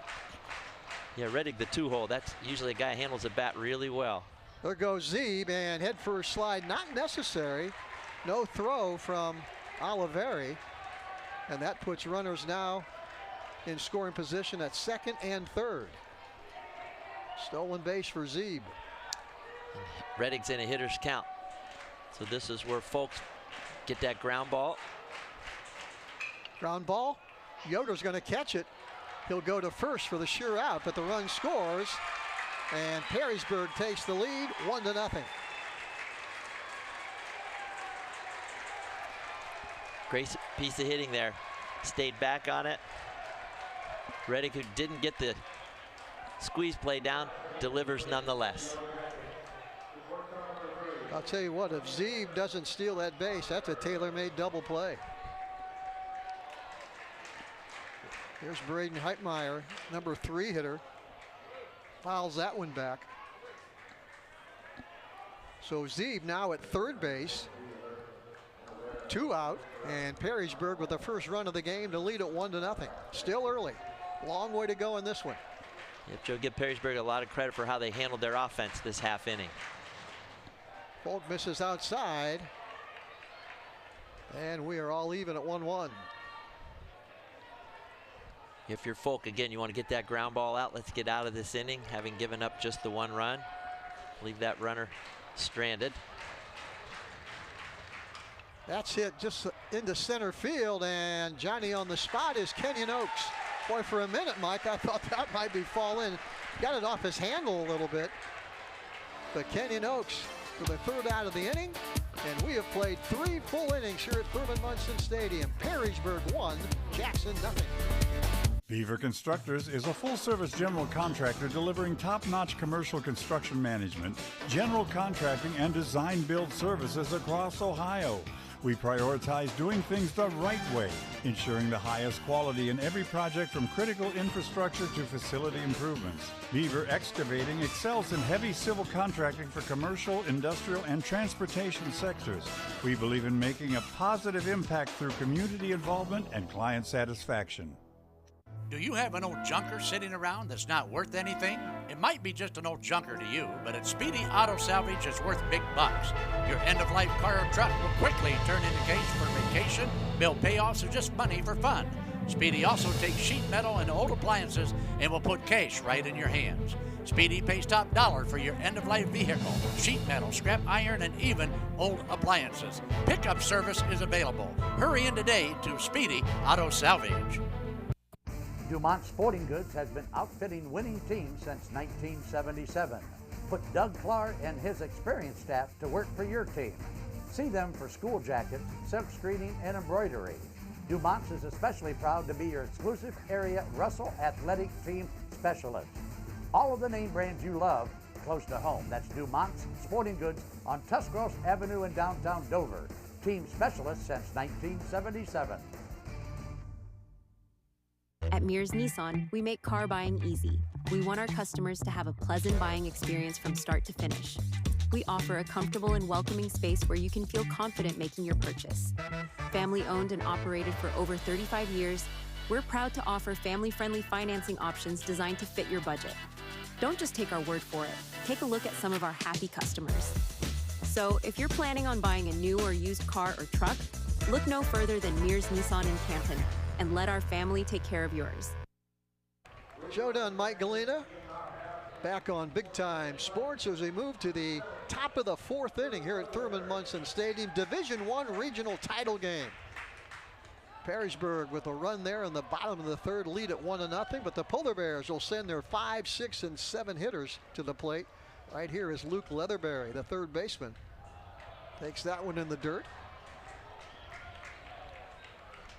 Yeah, Reddick, the 2-hole. That's usually a guy who handles the bat really well. There goes Zeeb, and head first slide, not necessary. No throw from Oliveri, and that puts runners now in scoring position at second and third. Stolen base for Zeeb. Reddick's in a hitter's count. So this is where folks get that ground ball. Ground ball. Yoder's going to catch it. He'll go to first for the sure out, but the run scores, and Perrysburg takes the lead 1-0. Great piece of hitting there. Stayed back on it. Reddick, who didn't get the squeeze play down, delivers nonetheless. I'll tell you what, if Zeeb doesn't steal that base, that's a tailor-made double play. Here's Braden Heitmeyer, number 3 hitter. Fouls that one back. So Zeeb now at third base. 2 out, and Perrysburg with the first run of the game to lead it 1-0. Still early. Long way to go in this one. Yep, Joe, give Perrysburg a lot of credit for how they handled their offense this half inning. Folk misses outside, and we are all even at 1-1. If you're Folk, again, you want to get that ground ball out. Let's get out of this inning, having given up just the 1 run. Leave that runner stranded. That's hit just into center field, and Johnny on the spot is Kenyon Oaks. Boy, for a minute, Mike, I thought that might be fall in. Got it off his handle a little bit. But Kenyon Oaks for the 3rd out of the inning, and we have played 3 full innings here at Thurman Munson Stadium. Perrysburg 1, Jackson 0. Beaver Constructors is a full-service general contractor delivering top-notch commercial construction management, general contracting, and design-build services across Ohio. We prioritize doing things the right way, ensuring the highest quality in every project from critical infrastructure to facility improvements. Beaver Excavating excels in heavy civil contracting for commercial, industrial, and transportation sectors. We believe in making a positive impact through community involvement and client satisfaction. Do you have an old junker sitting around that's not worth anything? It might be just an old junker to you, but at Speedy Auto Salvage it's worth big bucks. Your end-of-life car or truck will quickly turn into cash for vacation, bill payoffs, or just money for fun. Speedy also takes sheet metal and old appliances and will put cash right in your hands. Speedy pays top dollar for your end-of-life vehicle, sheet metal, scrap iron, and even old appliances. Pickup service is available. Hurry in today to Speedy Auto Salvage. Dumont Sporting Goods has been outfitting winning teams since 1977. Put Doug Clark and his experienced staff to work for your team. See them for school jackets, silk screening, and embroidery. Dumont's is especially proud to be your exclusive area Russell Athletic Team Specialist. All of the name brands you love close to home. That's Dumont's Sporting Goods on Tuscarawas Avenue in downtown Dover. Team specialist since 1977. At Mears Nissan, we make car buying easy. We want our customers to have a pleasant buying experience from start to finish. We offer a comfortable and welcoming space where you can feel confident making your purchase. Family owned and operated for over 35 years, we're proud to offer family-friendly financing options designed to fit your budget. Don't just take our word for it. Take a look at some of our happy customers. So if you're planning on buying a new or used car or truck, look no further than Mears Nissan in Canton, and let our family take care of yours. Joe Dunn, Mike Galena, back on Big Time Sports as we move to the top of the 4th inning here at Thurman Munson Stadium. Division I regional title game. Perrysburg with a run there in the bottom of the 3rd, lead at 1-0, but the Polar Bears will send their 5, 6, and 7 hitters to the plate. Right here is Luke Leatherberry, the 3rd baseman. Takes that one in the dirt.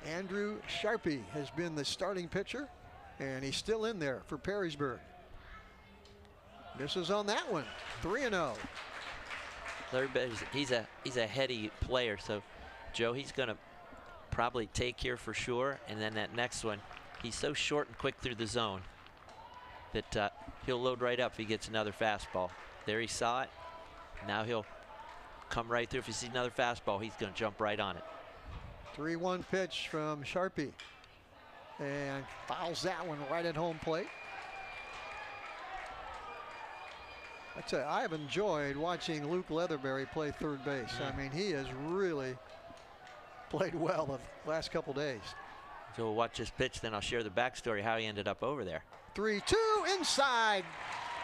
Andrew Sharpie has been the starting pitcher, and he's still in there for Perrysburg. Misses on that one, 3-0. He's a heady player, so Joe, he's going to probably take here for sure. And then that next one, he's so short and quick through the zone that he'll load right up if he gets another fastball. There he saw it. Now he'll come right through. If he sees another fastball, he's going to jump right on it. 3-1 pitch from Sharpie. And fouls that one right at home plate. I tell you, I have enjoyed watching Luke Leatherberry play third base. I mean, he has really played well the last couple days. So we'll watch this pitch, then I'll share the backstory how he ended up over there. 3-2 inside.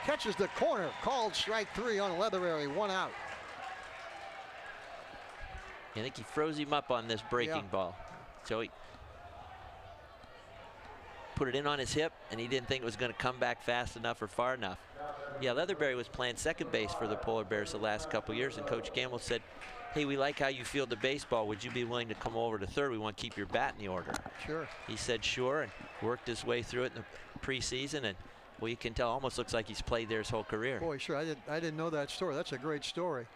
Catches the corner. Called strike 3 on Leatherberry. 1 out. I think he froze him up on this breaking ball. So he put it in on his hip, and he didn't think it was going to come back fast enough or far enough. Yeah, Leatherberry was playing second base for the Polar Bears the last couple years, and Coach Gamble said, hey, we like how you field the baseball. Would you be willing to come over to third? We want to keep your bat in the order. Sure. He said sure, and worked his way through it in the preseason, and well, you can tell almost looks like he's played there his whole career. Boy, sure, I didn't know that story. That's a great story.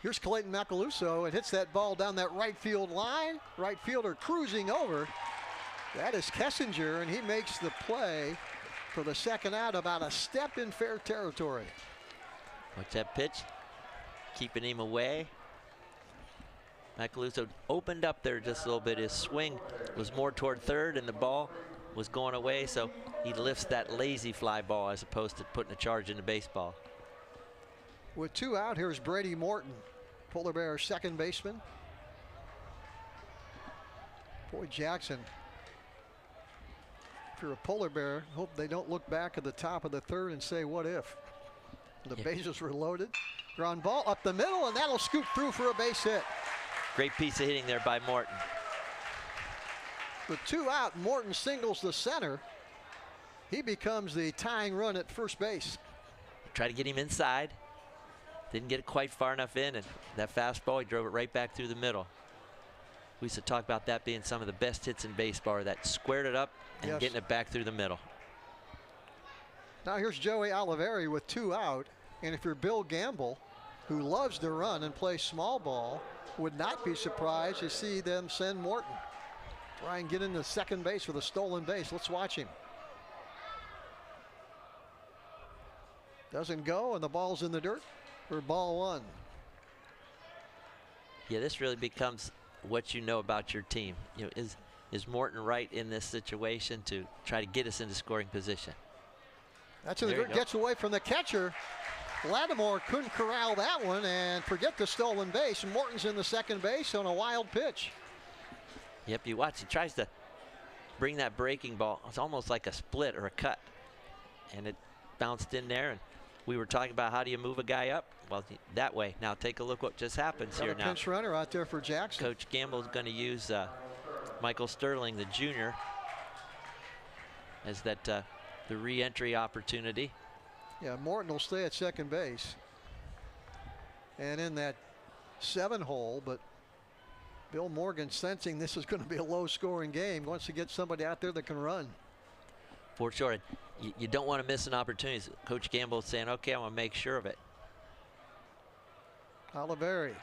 Here's Clayton Macaluso. It hits that ball down that right field line. Right fielder cruising over. That is Kessinger, and he makes the play for the second out, about a step in fair territory. Watch that pitch. Keeping him away. Macaluso opened up there just a little bit. His swing was more toward third, and the ball was going away, so he lifts that lazy fly ball as opposed to putting a charge into baseball. With 2 out, here's Brady Morton, Polar Bears second baseman. Boy, Jackson, if you're a Polar Bear, hope they don't look back at the top of the third and say, what if? The bases were loaded. Ground ball up the middle, and that'll scoop through for a base hit. Great piece of hitting there by Morton. With 2 out, Morton singles the center. He becomes the tying run at first base. Try to get him inside. Didn't get it quite far enough in, and that fastball, he drove it right back through the middle. We used to talk about that being some of the best hits in baseball, that squared it up and getting it back through the middle. Now here's Joey Oliveri with 2 out, and if you're Bill Gamble, who loves to run and play small ball, would not be surprised to see them send Morton. Try and get into second base with a stolen base. Let's watch him. Doesn't go, and the ball's in the dirt for ball 1. Yeah, this really becomes what you know about your team. You know, is Morton right in this situation to try to get us into scoring position? That's in the dirt, gets away from the catcher. Lattimore couldn't corral that one, and forget the stolen base. Morton's in the second base on a wild pitch. Yep, you watch, he tries to bring that breaking ball. It's almost like a split or a cut, and it bounced in there. And we were talking about how do you move a guy up? Well, that way. Now take a look what just happens here now. Pinch runner out there for Jackson. Coach Gamble's going to use Michael Sterling, the junior, as that the re-entry opportunity. Yeah, Morton will stay at second base. And in that 7 hole, but Bill Morgan, sensing this is going to be a low-scoring game, wants to get somebody out there that can run. For sure. You don't want to miss an opportunity. Coach Gamble is saying, okay, I want to make sure of it. Oliveri,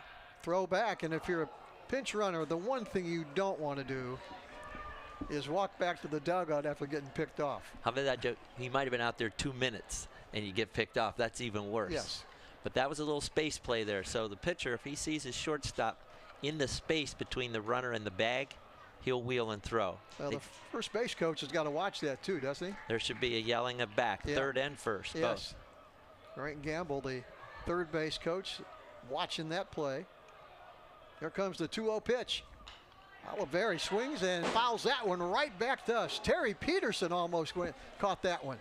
throw back, and if you're a pinch runner, the one thing you don't want to do is walk back to the dugout after getting picked off. How about that joke? He might have been out there 2 minutes and you get picked off. That's even worse. Yes. But that was a little space play there. So the pitcher, if he sees his shortstop in the space between the runner and the bag, he'll wheel and throw. Well, the first base coach has got to watch that too, doesn't he? There should be a yelling of back, third and first. Yes. Frank Gamble, the third base coach, watching that play. Here comes the 2-0 pitch. Oliveri swings and fouls that one right back to us. Terry Peterson almost caught that one.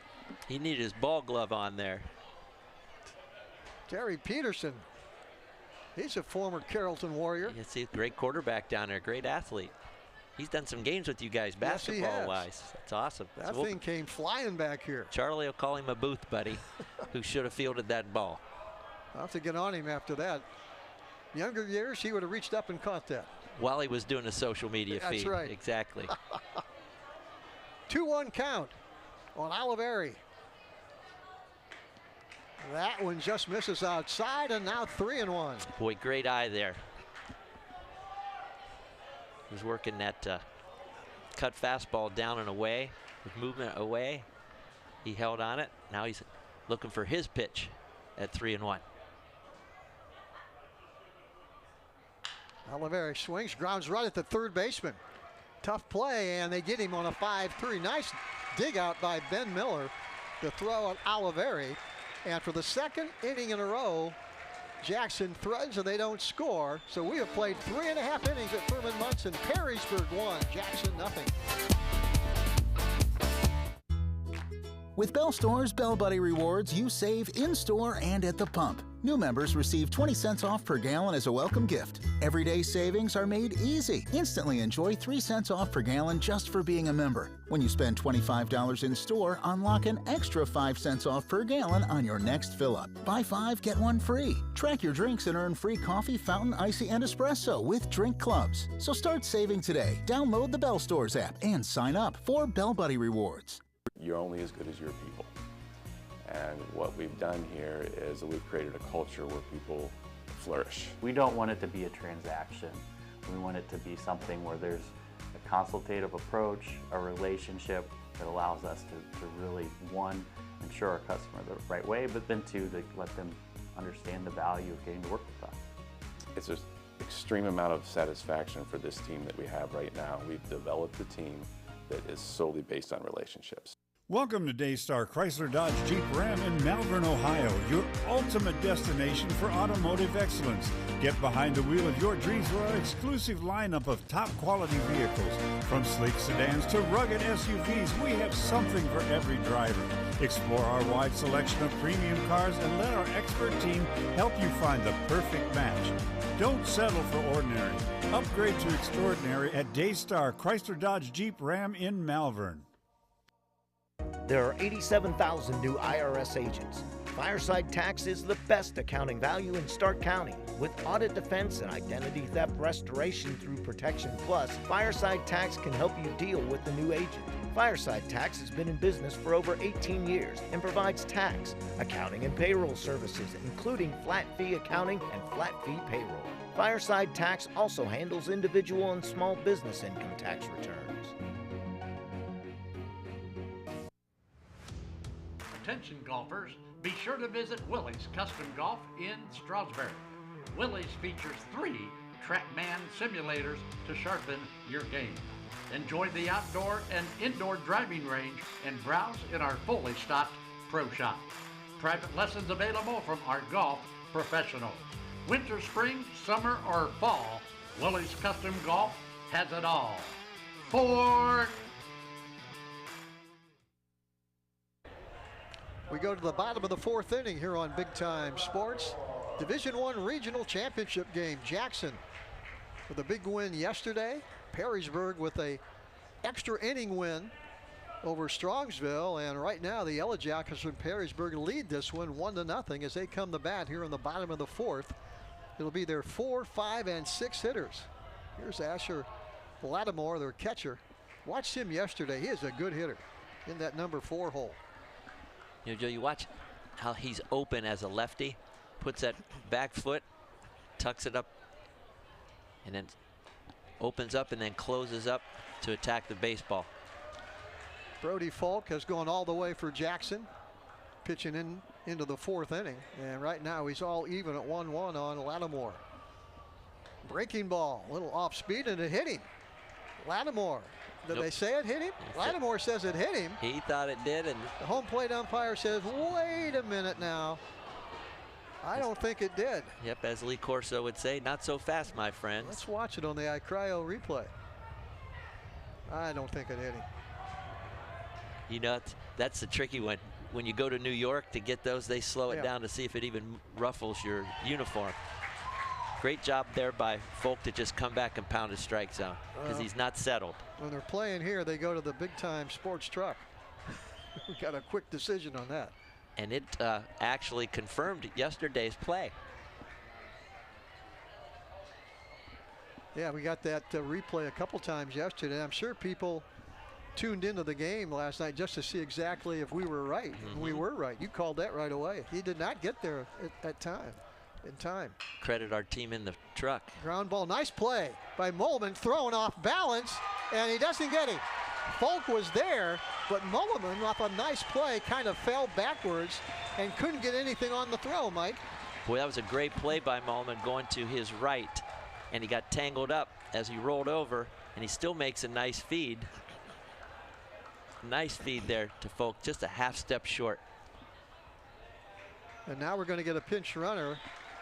He needed his ball glove on there. Terry Peterson, he's a former Carrollton Warrior. You see, great quarterback down there, great athlete. He's done some games with you guys basketball-wise. That's awesome. That thing came flying back here. Charlie will call him a booth buddy who should have fielded that ball. I'll have to get on him after that. Younger years, he would have reached up and caught that. While he was doing a social media feed. That's right. Exactly. 2-1 count on Oliveri. That one just misses outside, and now 3-1. Boy, great eye there. He was working that cut fastball down and away with movement away. He held on it. Now he's looking for his pitch at 3-1. Oliveri swings, grounds right at the third baseman. Tough play, and they get him on a 5-3. Nice dig out by Ben Miller to throw at Oliveri. And for the second inning in a row, Jackson threads and they don't score. So we have played 3.5 innings at Thurman Munson. Perrysburg 1, Jackson nothing. With Bell Store's Bell Buddy Rewards, you save in-store and at the pump. New members receive 20 cents off per gallon as a welcome gift. Everyday savings are made easy. Instantly enjoy 3 cents off per gallon just for being a member. When you spend $25 in store, unlock an extra 5 cents off per gallon on your next fill-up. Buy 5, get 1 free. Track your drinks and earn free coffee, fountain, icy, and espresso with drink clubs. So start saving today. Download the Bell Stores app and sign up for Bell Buddy Rewards. You're only as good as your people. And what we've done here is that we've created a culture where people flourish. We don't want it to be a transaction. We want it to be something where there's a consultative approach, a relationship that allows us to really, one, ensure our customer the right way, but then two, to let them understand the value of getting to work with us. It's an extreme amount of satisfaction for this team that we have right now. We've developed a team that is solely based on relationships. Welcome to Daystar Chrysler Dodge Jeep Ram in Malvern, Ohio, your ultimate destination for automotive excellence. Get behind the wheel of your dreams with our exclusive lineup of top quality vehicles. From sleek sedans to rugged SUVs, we have something for every driver. Explore our wide selection of premium cars and let our expert team help you find the perfect match. Don't settle for ordinary. Upgrade to extraordinary at Daystar Chrysler Dodge Jeep Ram in Malvern. There are 87,000 new IRS agents. Fireside Tax is the best accounting value in Stark County. With audit defense and identity theft restoration through Protection Plus, Fireside Tax can help you deal with the new agent. Fireside Tax has been in business for over 18 years and provides tax, accounting, and payroll services, including flat fee accounting and flat fee payroll. Fireside Tax also handles individual and small business income tax returns. Attention golfers, be sure to visit Willie's Custom Golf in Stroudsburg. Willie's features 3 TrackMan simulators to sharpen your game. Enjoy the outdoor and indoor driving range and browse in our fully stocked pro shop. Private lessons available from our golf professionals. Winter, spring, summer, or fall, Willie's Custom Golf has it all. We go to the bottom of the 4th inning here on Big Time Sports. Division I regional championship game. Jackson with a big win yesterday. Perrysburg with a extra inning win over Strongsville. And right now the Yellow Jackets from Perrysburg lead this one 1-0 as they come to bat here in the bottom of the 4th. It'll be their 4, 5, and 6 hitters. Here's Asher Lattimore, their catcher. Watched him yesterday. He is a good hitter in that number 4 hole. You know, Joe, you watch how he's open as a lefty, puts that back foot, tucks it up, and then opens up and then closes up to attack the baseball. Brody Falk has gone all the way for Jackson, pitching into the 4th inning. And right now he's all even at 1-1 on Lattimore. Breaking ball, a little off speed, and it hit him. Lattimore. Did they say it hit him? Lattimore says it hit him. He thought it did, and the home plate umpire says, wait a minute now. I don't think it did. Yep, as Lee Corso would say, not so fast, my friends. Let's watch it on the iCryo replay. I don't think it hit him. You know, that's the tricky one. When you go to New York to get those, they slow it down to see if it even ruffles your uniform. Great job there by Folk to just come back and pound his strike zone because he's not settled. When they're playing here, they go to the Big Time Sports truck. We got a quick decision on that. And it actually confirmed yesterday's play. Yeah, we got that replay a couple times yesterday. I'm sure people tuned into the game last night just to see exactly if we were right. We were right. You called that right away. He did not get there at that time. in time. Credit our team in the truck. Ground ball, nice play by Mulliman, throwing off balance, and he doesn't get it. Folk was there, but Mulliman, off a nice play, kind of fell backwards and couldn't get anything on the throw, Mike. Boy, that was a great play by Mulliman going to his right, and he got tangled up as he rolled over, and he still makes a nice feed. Nice feed there to Folk, just a half step short. And now we're going to get a pinch runner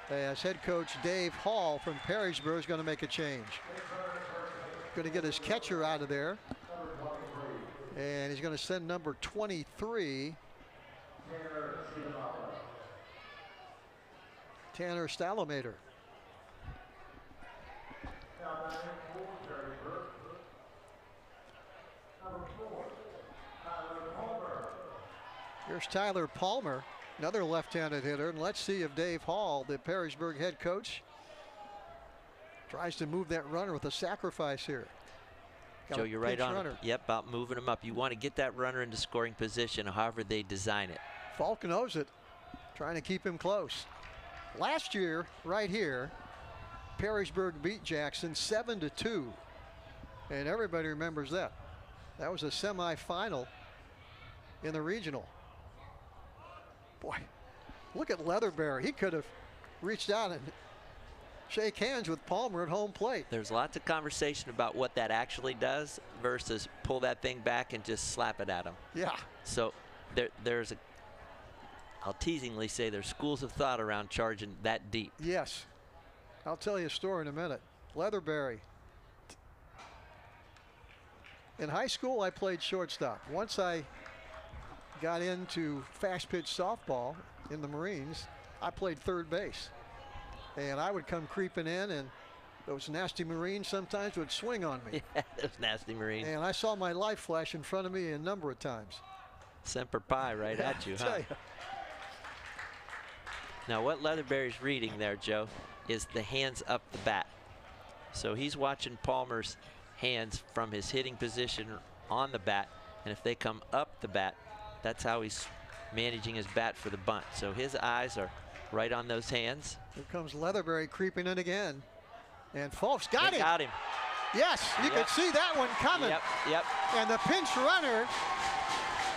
as head coach Dave Hall from Perrysburg is going to make a change. Going to get his catcher out of there. And he's going to send number 23, Tanner Stalomater. Here's Tyler Palmer, another left-handed hitter, and let's see if Dave Hall, the Perrysburg head coach, tries to move that runner with a sacrifice here. Joe, you're right on. Yep, about moving him up. You want to get that runner into scoring position, however they design it. Falk knows it, trying to keep him close. Last year, right here, Perrysburg beat Jackson 7-2, and everybody remembers that. That was a semifinal in the regional. Boy, look at Leatherberry. He could have reached out and shake hands with Palmer at home plate. There's lots of conversation about what that actually does versus pull that thing back and just slap it at him. Yeah. So there's a, I'll teasingly say there's schools of thought around charging that deep. Yes. I'll tell you a story in a minute. Leatherberry. In high school, I played shortstop. Once I got into fast pitch softball in the Marines, I played third base. And I would come creeping in, and those nasty Marines sometimes would swing on me. Yeah, those nasty Marines. And I saw my life flash in front of me a number of times. Semper Pi right at you, huh? You. Now what Leatherberry's reading there, Joe, is the hands up the bat. So he's watching Palmer's hands from his hitting position on the bat, and if they come up the bat, that's how he's managing his bat for the bunt. So his eyes are right on those hands. Here comes Leatherberry creeping in again. And Falk's got him. Got him. Yes, you could see that one coming. Yep. And the pinch runner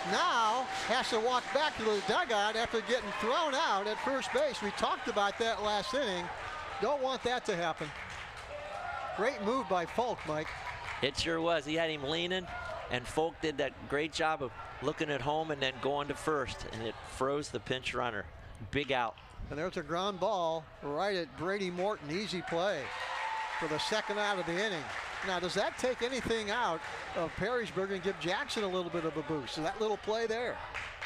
now has to walk back to the dugout after getting thrown out at first base. We talked about that last inning. Don't want that to happen. Great move by Falk, Mike. It sure was. He had him leaning, and Falk did that great job of looking at home and then going to first, and it froze the pinch runner. Big out. And there's a ground ball right at Brady Morton. Easy play for the second out of the inning. Now, does that take anything out of Perrysburg and give Jackson a little bit of a boost? So that little play there.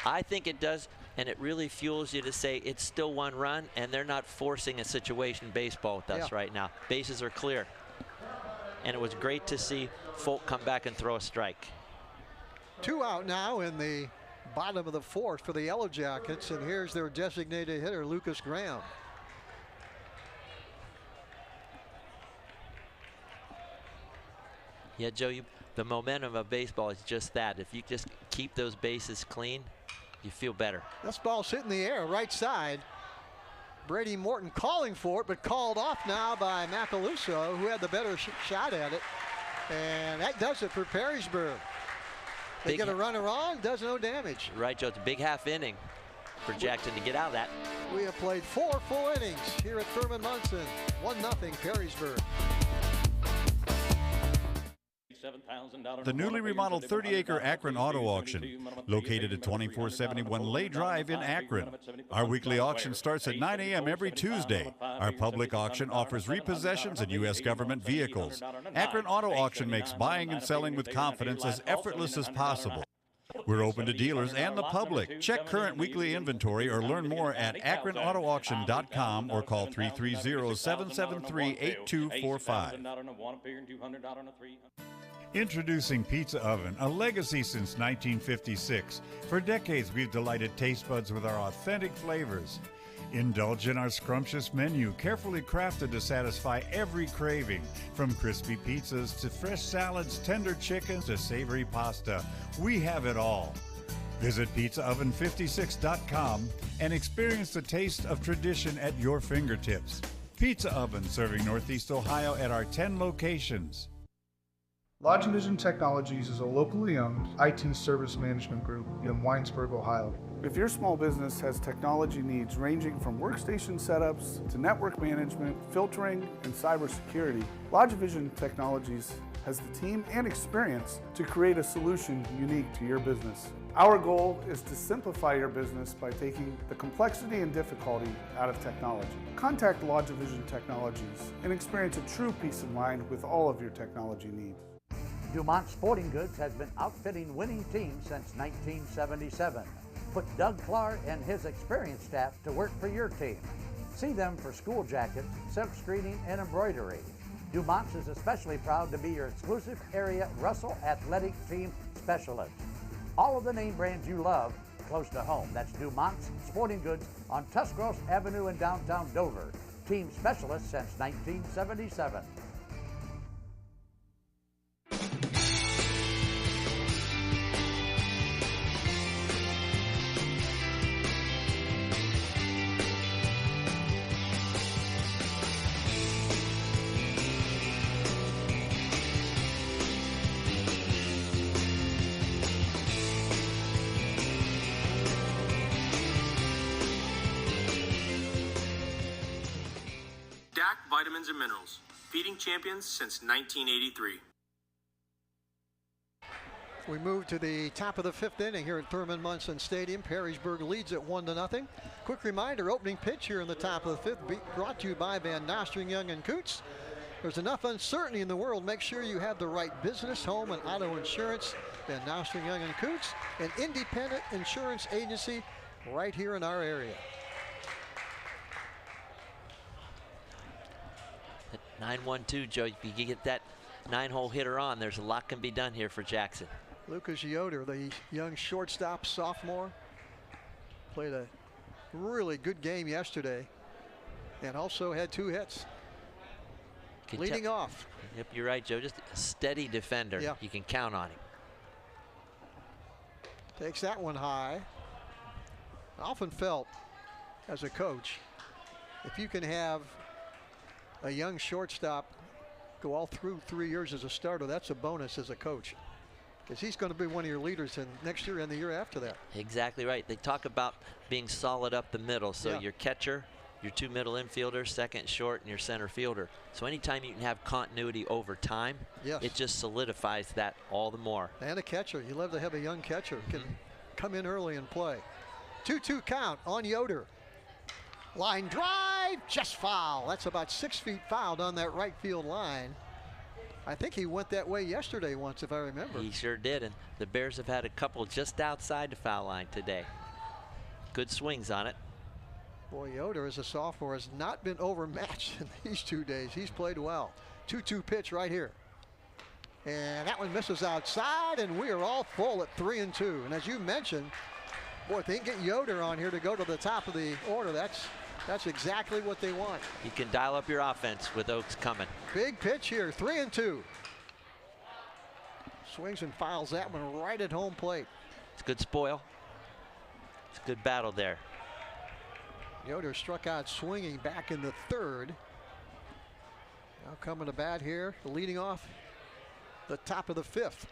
I think it does, and it really fuels you to say it's still one run, and they're not forcing a situation baseball with us right now. Bases are clear. And it was great to see Folk come back and throw a strike. 2 out now in the bottom of the fourth for the Yellow Jackets, and here's their designated hitter, Lucas Graham. Yeah, Joe, the momentum of baseball is just that. If you just keep those bases clean, you feel better. This ball's hitting the air, right side. Brady Morton calling for it, but called off now by Macaluso, who had the better shot at it. And that does it for Perrysburg. They get a runner on, does no damage. Right, Joe, it's a big half inning for Jackson to get out of that. We have played 4 full innings here at Thurman Munson. 1-0 Perrysburg. The newly remodeled 30-acre Akron Auto Auction, located at 2471 Lay Drive in Akron. Our weekly auction starts at 9 a.m. every Tuesday. Our public auction offers repossessions and U.S. government vehicles. Akron Auto Auction makes buying and selling with confidence as effortless as possible. We're open to dealers and the public. Check current weekly inventory or learn more at akronautoauction.com or call 330-773-8245. Introducing Pizza Oven, a legacy since 1956. For decades, we've delighted taste buds with our authentic flavors. Indulge in our scrumptious menu, carefully crafted to satisfy every craving. From crispy pizzas to fresh salads, tender chickens to savory pasta, we have it all. Visit pizzaoven56.com and experience the taste of tradition at your fingertips. Pizza Oven, serving Northeast Ohio at our 10 locations. Lodge Vision Technologies is a locally owned IT service management group in Winesburg, Ohio. If your small business has technology needs ranging from workstation setups to network management, filtering, and cybersecurity, Lodge Vision Technologies has the team and experience to create a solution unique to your business. Our goal is to simplify your business by taking the complexity and difficulty out of technology. Contact Lodge Vision Technologies and experience a true peace of mind with all of your technology needs. Dumont Sporting Goods has been outfitting winning teams since 1977. Put Doug Clark and his experienced staff to work for your team. See them for school jackets, silk screening, and embroidery. Dumont's is especially proud to be your exclusive area Russell Athletic Team Specialist. All of the name brands you love close to home. That's Dumont's Sporting Goods on Tuscarawas Avenue in downtown Dover. Team specialist since 1977. Vitamins and minerals, feeding champions since 1983. We move to the top of the fifth inning here at Thurman Munson Stadium. Perrysburg leads at 1-0. Quick reminder, opening pitch here in the top of the fifth, brought to you by Van Nostrand, Young & Coots. There's enough uncertainty in the world. Make sure you have the right business, home, and auto insurance. Van Nostrand, Young & Coots, an independent insurance agency right here in our area. 9-1-2, Joe. If you get that 9-hole hitter on, there's a lot can be done here for Jackson. Lucas Yoder, the young shortstop sophomore, played a really good game yesterday and also had 2 hits. Leading off. Yep, you're right, Joe. Just a steady defender. Yeah. You can count on him. Takes that one high. I often felt as a coach, if you can have a young shortstop go all through 3 years as a starter, that's a bonus as a coach, because he's going to be one of your leaders in next year and the year after that. Exactly right. They talk about being solid up the middle. So your catcher, your 2 middle infielders, second, short, and your center fielder. So anytime you can have continuity over time, it just solidifies that all the more. And a catcher. You love to have a young catcher who can come in early and play. 2-2 count on Yoder. Line drive, just foul. That's about 6 feet fouled on that right field line. I think he went that way yesterday once, if I remember. He sure did, and the Bears have had a couple just outside the foul line today. Good swings on it. Boy, Yoder as a sophomore has not been overmatched in these 2 days. He's played well. 2-2 pitch right here. And that one misses outside, and we are all full at 3-2. And as you mentioned, boy, if they can get Yoder on here to go to the top of the order, that's exactly what they want. You can dial up your offense with Oaks coming. Big pitch here, 3-2. Swings and fouls that one right at home plate. It's a good spoil. It's a good battle there. Yoder struck out swinging back in the 3rd. Now coming to bat here, leading off the top of the 5th.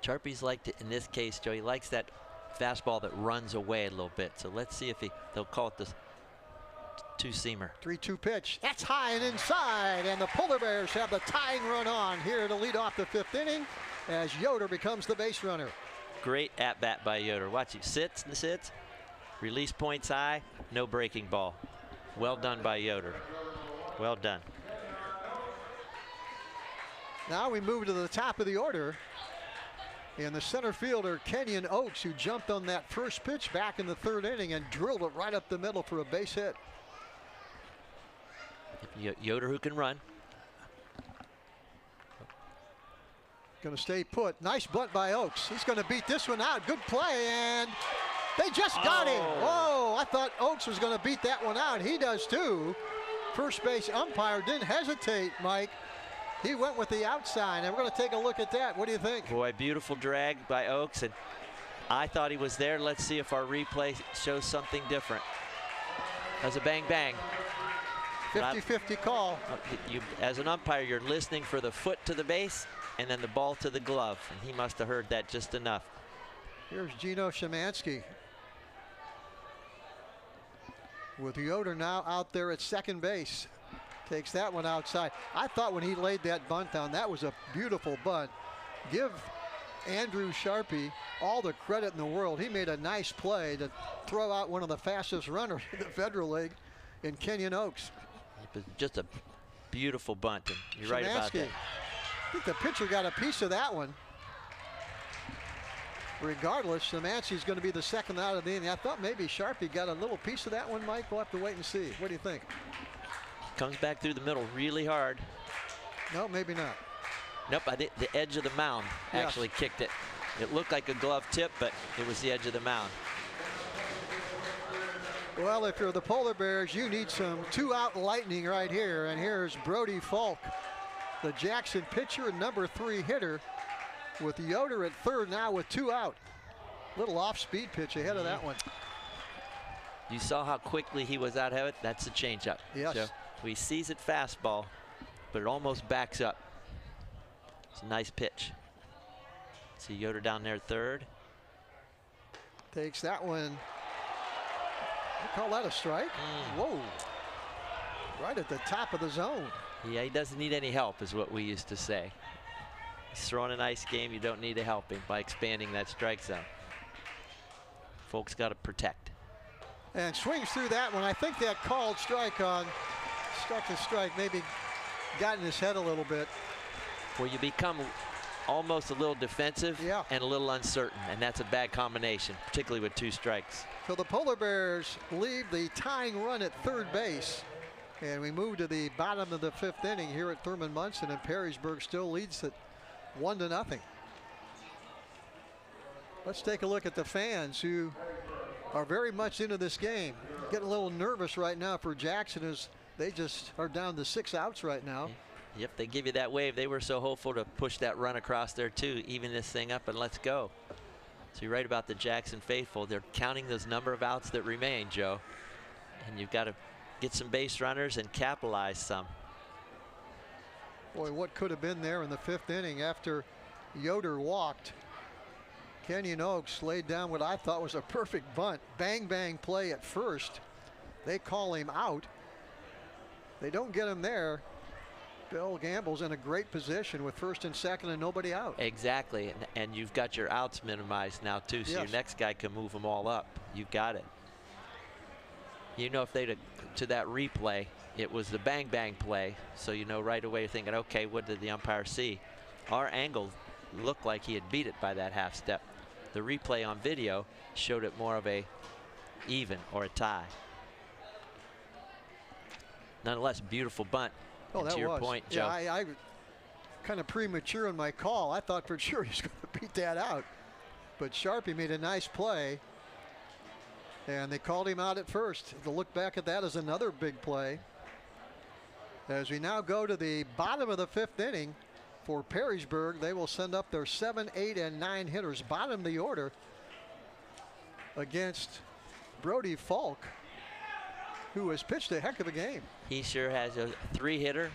Charpie's liked it in this case, Joe. He likes that fastball that runs away a little bit. So let's see if they'll call it the 2-seamer. 3-2 pitch. That's high and inside, and the Polar Bears have the tying run on here to lead off the 5th inning as Yoder becomes the base runner. Great at bat by Yoder. Watch, he sits and sits. Release points high, no breaking ball. Well done by Yoder. Well done. Now we move to the top of the order. And the center fielder, Kenyon Oaks, who jumped on that first pitch back in the 3rd inning and drilled it right up the middle for a base hit. Yoder who can run. Going to stay put. Nice bunt by Oaks. He's going to beat this one out. Good play, and they just got him. Whoa, I thought Oaks was going to beat that one out. He does too. First base umpire didn't hesitate, Mike. He went with the outside, and we're going to take a look at that. What do you think? Boy, beautiful drag by Oaks, and I thought he was there. Let's see if our replay shows something different. That's a bang bang. 50-50 call. You, as an umpire, you're listening for the foot to the base and then the ball to the glove. And he must have heard that just enough. Here's Gino Szymanski with Yoder now out there at second base. Takes that one outside. I thought when he laid that bunt down, that was a beautiful bunt. Give Andrew Sharpie all the credit in the world. He made a nice play to throw out one of the fastest runners in the Federal League in Kenyon Oaks. It was just a beautiful bunt, and you're right about that. I think the pitcher got a piece of that one. Regardless, Szymanski's going to be the second out of the inning. I thought maybe Sharpie got a little piece of that one, Mike. We'll have to wait and see. What do you think? Comes back through the middle really hard. No, maybe not. Nope, I think the edge of the mound actually kicked it. It looked like a glove tip, but it was the edge of the mound. Well, if you're the Polar Bears, you need some two-out lightning right here. And here's Brody Falk, the Jackson pitcher and number 3 hitter, with Yoder at third now with 2 out. Little off-speed pitch ahead of that one. You saw how quickly he was out of it. That's a changeup. Yes. So he sees it fastball, but it almost backs up. It's a nice pitch. See Yoder down there at third. Takes that one. You call that a strike? Whoa. Right at the top of the zone. Yeah, he doesn't need any help, is what we used to say. He's throwing a nice game. You don't need to help him by expanding that strike zone. Folks got to protect. And swings through that one. I think that called strike on, struck the strike, maybe got in his head a little bit. Well, you become almost a little defensive and a little uncertain, and that's a bad combination, particularly with 2 strikes. So the Polar Bears leave the tying run at third base, and we move to the bottom of the 5th inning here at Thurman Munson, and Perrysburg still leads at 1-0. Let's take a look at the fans who are very much into this game. Getting a little nervous right now for Jackson as they just are down to 6 outs right now. Yep, they give you that wave. They were so hopeful to push that run across there too, even this thing up and let's go. So you're right about the Jackson faithful. They're counting those number of outs that remain, Joe. And you've got to get some base runners and capitalize some. Boy, what could have been there in the 5th inning after Yoder walked. Kenyon Oaks laid down what I thought was a perfect bunt. Bang, bang play at first. They call him out. They don't get him there. Bill Gamble's in a great position with first and second and nobody out. Exactly, and you've got your outs minimized now too, so your next guy can move them all up. You've got it. You know, if they'd to that replay, it was the bang bang play, so you know right away you're thinking, okay, what did the umpire see? Our angle looked like he had beat it by that half step. The replay on video showed it more of a even or a tie. Nonetheless, beautiful bunt. Oh, that to your was. point, Joe. Yeah, I kind of premature in my call. I thought for sure he's going to beat that out. But Sharpie made a nice play. And they called him out at first. To look back at that as another big play. As we now go to the bottom of the 5th inning for Perrysburg, they will send up their 7, 8, and 9 hitters. Bottom of the order against Brody Falk, who has pitched a heck of a game. He sure has a 3-hitter.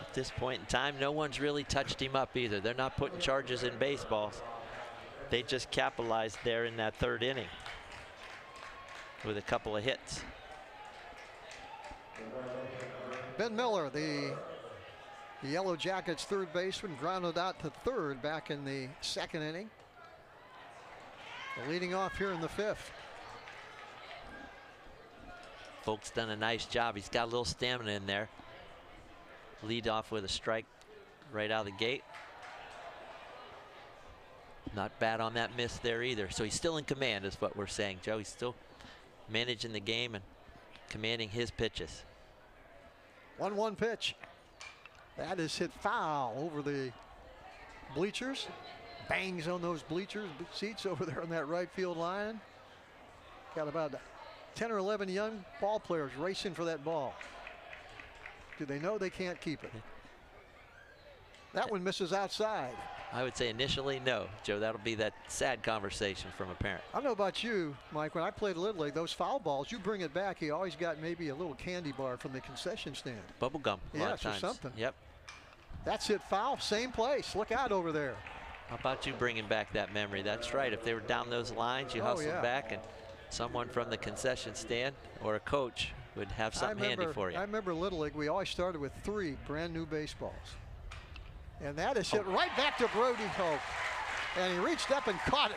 At this point in time, no one's really touched him up either. They're not putting charges in baseballs. They just capitalized there in that 3rd inning with a couple of hits. Ben Miller, the Yellow Jackets' 3rd baseman, grounded out to 3rd back in the 2nd inning. Leading off here in the 5th. Folks done a nice job. He's got a little stamina in there. Lead off with a strike right out of the gate. Not bad on that miss there either. So he's still in command is what we're saying, Joe. He's still managing the game and commanding his pitches. 1-1 pitch. That is hit foul over the bleachers. Bangs on those bleachers seats over there on that right field line. Got about 10 or 11 young ball players racing for that ball. Do they know they can't keep it? That one misses outside. I would say initially no, Joe. That'll be that sad conversation from a parent. I don't know about you, Mike. When I played Little League, those foul balls, you bring it back, he always got maybe a little candy bar from the concession stand. Bubble gum a lot of times. Or something. Yep. That's it, foul, same place. Look out over there. How about you bringing back that memory? That's right. If they were down those lines, you hustle back, and someone from the concession stand or a coach would have something handy for you. I remember Little League, we always started with 3 brand new baseballs. And that is hit right back to Brody Hoke. And he reached up and caught it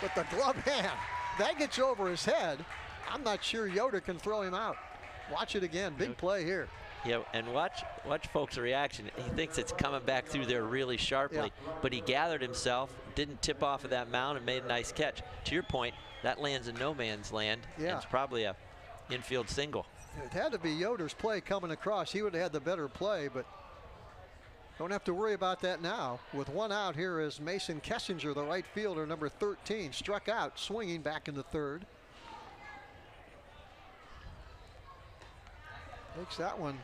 with the glove hand. That gets over his head. I'm not sure Yoder can throw him out. Watch it again. Big play here. Yeah, and watch folks' reaction. He thinks it's coming back through there really sharply, but he gathered himself, didn't tip off of that mound, and made a nice catch. To your point, that lands in no man's land. And it's probably a infield single. It had to be Yoder's play coming across. He would have had the better play, but don't have to worry about that now. With one out, here is Mason Kessinger, the right fielder, number 13, struck out, swinging back in the third. Takes that one.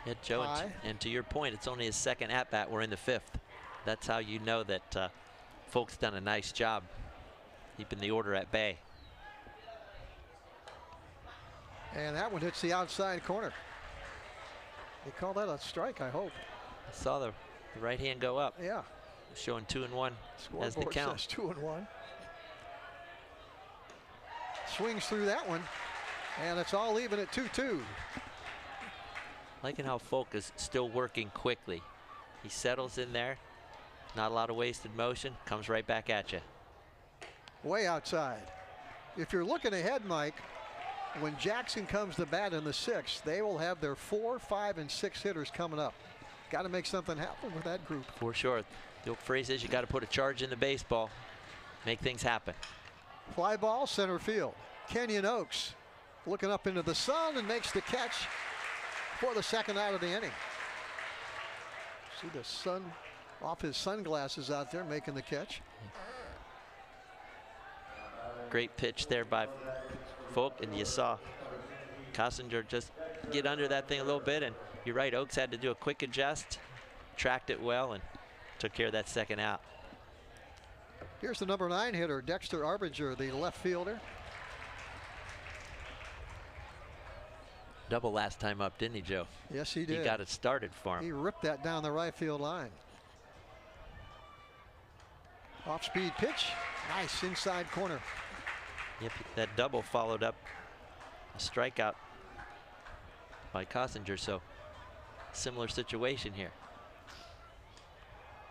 Yeah, Joe, and to your point, it's only his second at-bat. We're in the 5th. That's how you know that Folk's done a nice job keeping the order at bay. And that one hits the outside corner. They call that a strike, I hope. I saw the right hand go up. Yeah. Showing 2-1 as the count. Says 2-1. Swings through that one, and it's all even at 2-2. Liking how Folk is still working quickly. He settles in there. Not a lot of wasted motion. Comes right back at you. Way outside. If you're looking ahead, Mike, when Jackson comes to bat in the 6th, they will have their 4, 5, and 6 hitters coming up. Got to make something happen with that group. For sure. The old phrase is you got to put a charge in the baseball. Make things happen. Fly ball, center field. Kenyon Oaks looking up into the sun and makes the catch for the second out of the inning. See the sun off his sunglasses out there making the catch. Great pitch there by Folk, and you saw Kessinger just get under that thing a little bit, and you're right, Oaks had to do a quick adjust, tracked it well, and took care of that second out. Here's the number 9 hitter, Dexter Arbinger, the left fielder. Double last time up, didn't he, Joe? Yes, he did. He got it started for him. He ripped that down the right field line. Off-speed pitch, nice inside corner. Yep, that double followed up a strikeout by Kessinger, so similar situation here.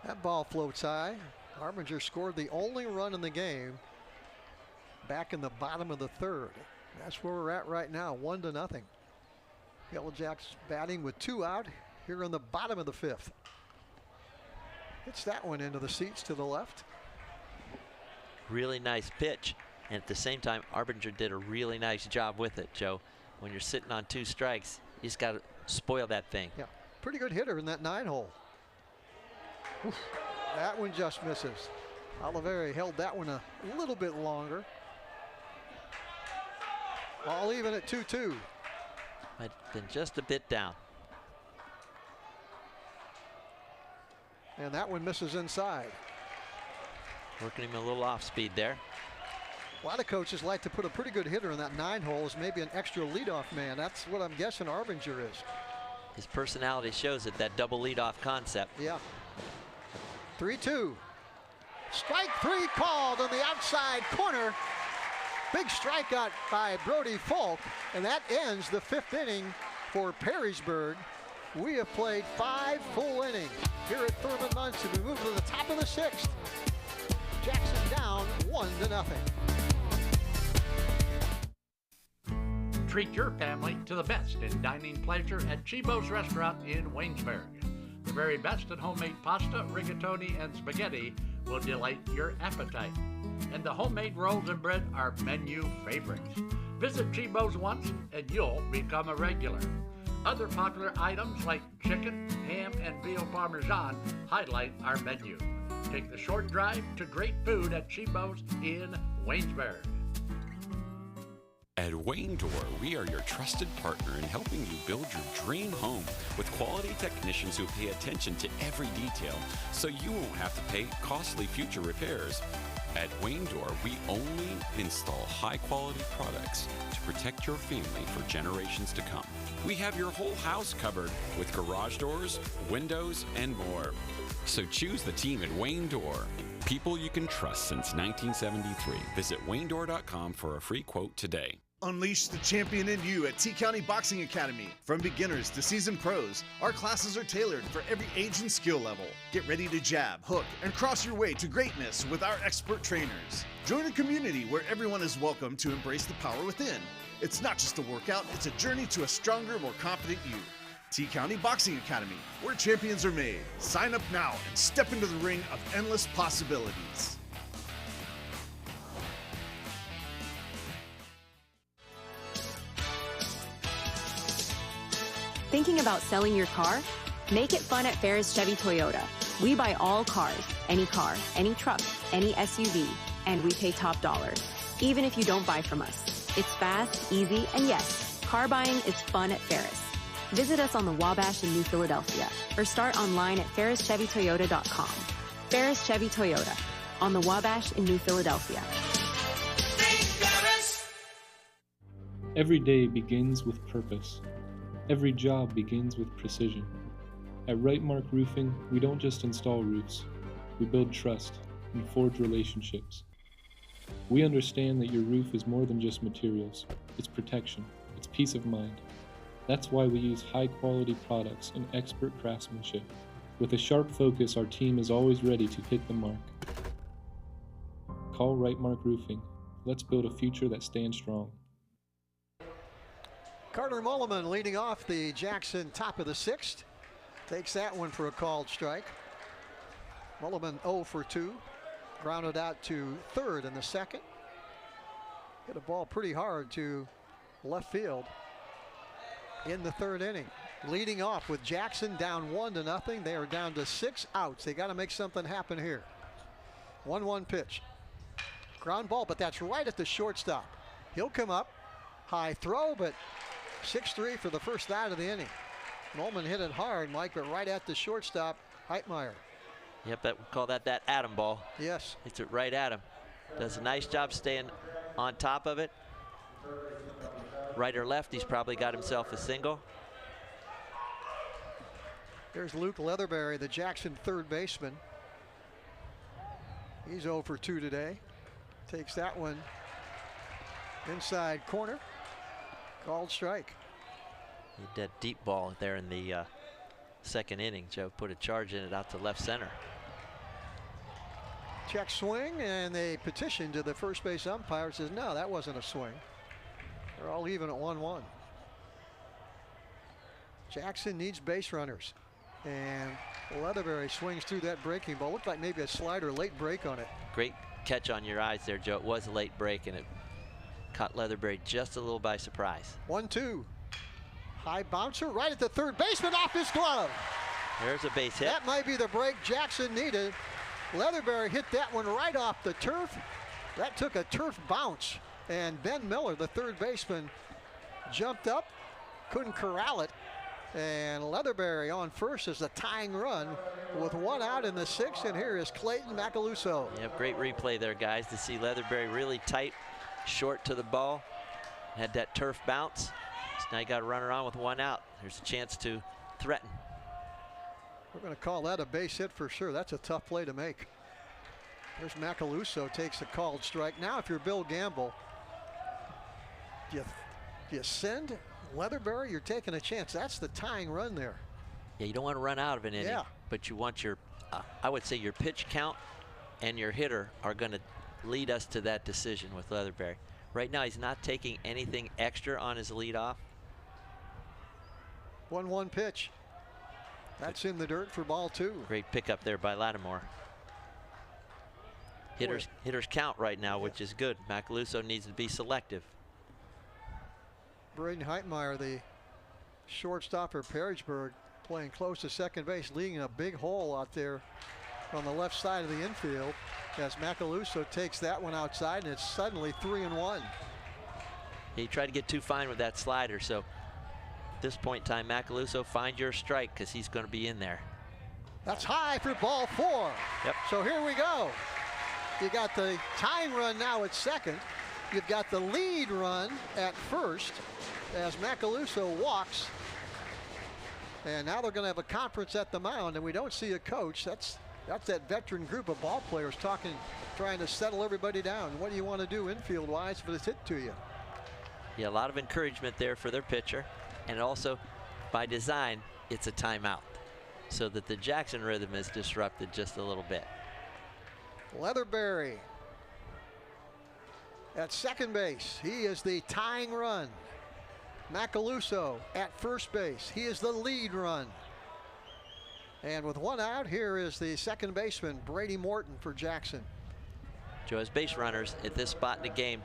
That ball floats high. Arbinger scored the only run in the game back in the bottom of the 3rd. That's where we're at right now, 1-0. Yellow Jacks batting with 2 out here in the bottom of the 5th. Hits that one into the seats to the left. Really nice pitch. And at the same time, Arbinger did a really nice job with it, Joe. When you're sitting on 2 strikes, you just got to spoil that thing. Yeah, pretty good hitter in that 9 hole. Oof, that one just misses. Oliveri held that one a little bit longer. All even at 2-2. Might have been just a bit down. And that one misses inside. Working him a little off speed there. A lot of coaches like to put a pretty good hitter in that 9 hole as maybe an extra leadoff man. That's what I'm guessing Arbinger is. His personality shows it, that double leadoff concept. Yeah. 3-2. Strike 3 called on the outside corner. Big strikeout by Brody Folk, and that ends the 5th inning for Perrysburg. We have played 5 full innings here at Thurman Munson. We move to the top of the 6th. Jackson down 1-0. Treat your family to the best in dining pleasure at Chibo's Restaurant in Waynesburg. The very best in homemade pasta, rigatoni, and spaghetti will delight your appetite. And the homemade rolls and bread are menu favorites. Visit Chibo's once and you'll become a regular. Other popular items like chicken, ham, and veal parmesan highlight our menu. Take the short drive to great food at Chibo's in Waynesburg. At Wayne Door, we are your trusted partner in helping you build your dream home with quality technicians who pay attention to every detail so you won't have to pay costly future repairs. At Wayne Door, we only install high-quality products to protect your family for generations to come. We have your whole house covered with garage doors, windows, and more. So choose the team at Wayne Door. People you can trust since 1973. Visit waynedoor.com for a free quote today. Unleash the champion in you at T-County Boxing Academy. From beginners to seasoned pros, our classes are tailored for every age and skill level. Get ready to jab, hook, and cross your way to greatness with our expert trainers. Join a community where everyone is welcome to embrace the power within. It's not just a workout, it's a journey to a stronger, more confident you. T-County Boxing Academy, where champions are made. Sign up now and step into the ring of endless possibilities. Thinking about selling your car? Make it fun at Ferris Chevy Toyota. We buy all cars, any truck, any SUV, and we pay top dollar, even if you don't buy from us. It's fast, easy, and yes, car buying is fun at Ferris. Visit us on the Wabash in New Philadelphia or start online at ferrischevytoyota.com. Ferris Chevy Toyota on the Wabash in New Philadelphia. Every day begins with purpose. Every job begins with precision. At Rightmark Roofing, we don't just install roofs. We build trust and forge relationships. We understand that your roof is more than just materials. It's protection. It's peace of mind. That's why we use high-quality products and expert craftsmanship. With a sharp focus, our team is always ready to hit the mark. Call Rightmark Roofing. Let's build a future that stands strong. Carter Mulliman leading off the Jackson top of the 6th. Takes that one for a called strike. Mulliman 0 for 2. Grounded out to third in the second. Hit a ball pretty hard to left field in the third inning. Leading off with Jackson down 1-0. They are down to 6 outs. They got to make something happen here. 1-1 pitch. Ground ball, but that's right at the shortstop. He'll come up. High throw, but 6-3 for the first out of the inning. Mulliman hit it hard, Mike, but right at the shortstop, Heitmeyer. Yep, we call that Adam ball. Yes. Hits it right at him. Does a nice job staying on top of it. Right or left, he's probably got himself a single. Here's Luke Leatherberry, the Jackson third baseman. He's 0 for 2 today. Takes that one inside corner. Called strike. He did deep ball there in the second inning. Joe put a charge in it out to left center. Check swing, and they petition to the first base umpire. Says no, that wasn't a swing. They're all even at 1-1. Jackson needs base runners, and Leatherberry swings through that breaking ball. Looked like maybe a slider, late break on it. Great catch on your eyes there, Joe. It was a late break, and it caught Leatherberry just a little by surprise. 1-2. High bouncer right at the third baseman, off his glove. There's a base hit. That might be the break Jackson needed. Leatherberry hit that one right off the turf. That took a turf bounce, and Ben Miller, the third baseman, jumped up, couldn't corral it, and Leatherberry on first is a tying run with 1 out in the 6th, and here is Clayton Macaluso. Yep, great replay there, guys, to see Leatherberry really tight, short to the ball, had that turf bounce. So now you got to run around with 1 out. There's a chance to threaten. We're going to call that a base hit for sure. That's a tough play to make. There's Macaluso, takes a called strike. Now if you're Bill Gamble, do you send Leatherberry? You're taking a chance. That's the tying run there. Yeah, you don't want to run out of an inning, but you want your, I would say your pitch count and your hitter are going to lead us to that decision with Leatherberry. Right now he's not taking anything extra on his leadoff. 1-1 pitch. That's in the dirt for ball 2. Great pickup there by Lattimore. Hitters count right now, which is good. Macaluso needs to be selective. Braden Heitmeyer, the shortstop for Perrysburg, playing close to second base, leaving a big hole out there on the left side of the infield as Macaluso takes that one outside, and it's suddenly 3-1. He tried to get too fine with that slider, so at this point in time, Macaluso, find your strike because he's going to be in there. That's high for ball 4. Yep. So here we go. You got the tying run now at second. You've got the lead run at first as Macaluso walks. And now they're going to have a conference at the mound, and we don't see a coach. That's that veteran group of ball players talking, trying to settle everybody down. What do you want to do infield-wise if it's hit to you? Yeah, a lot of encouragement there for their pitcher. And also, by design, it's a timeout so that the Jackson rhythm is disrupted just a little bit. Leatherberry at second base. He is the tying run. Macaluso at first base. He is the lead run. And with one out, here is the second baseman, Brady Morton, for Jackson. Joe, as base runners at this spot in the game,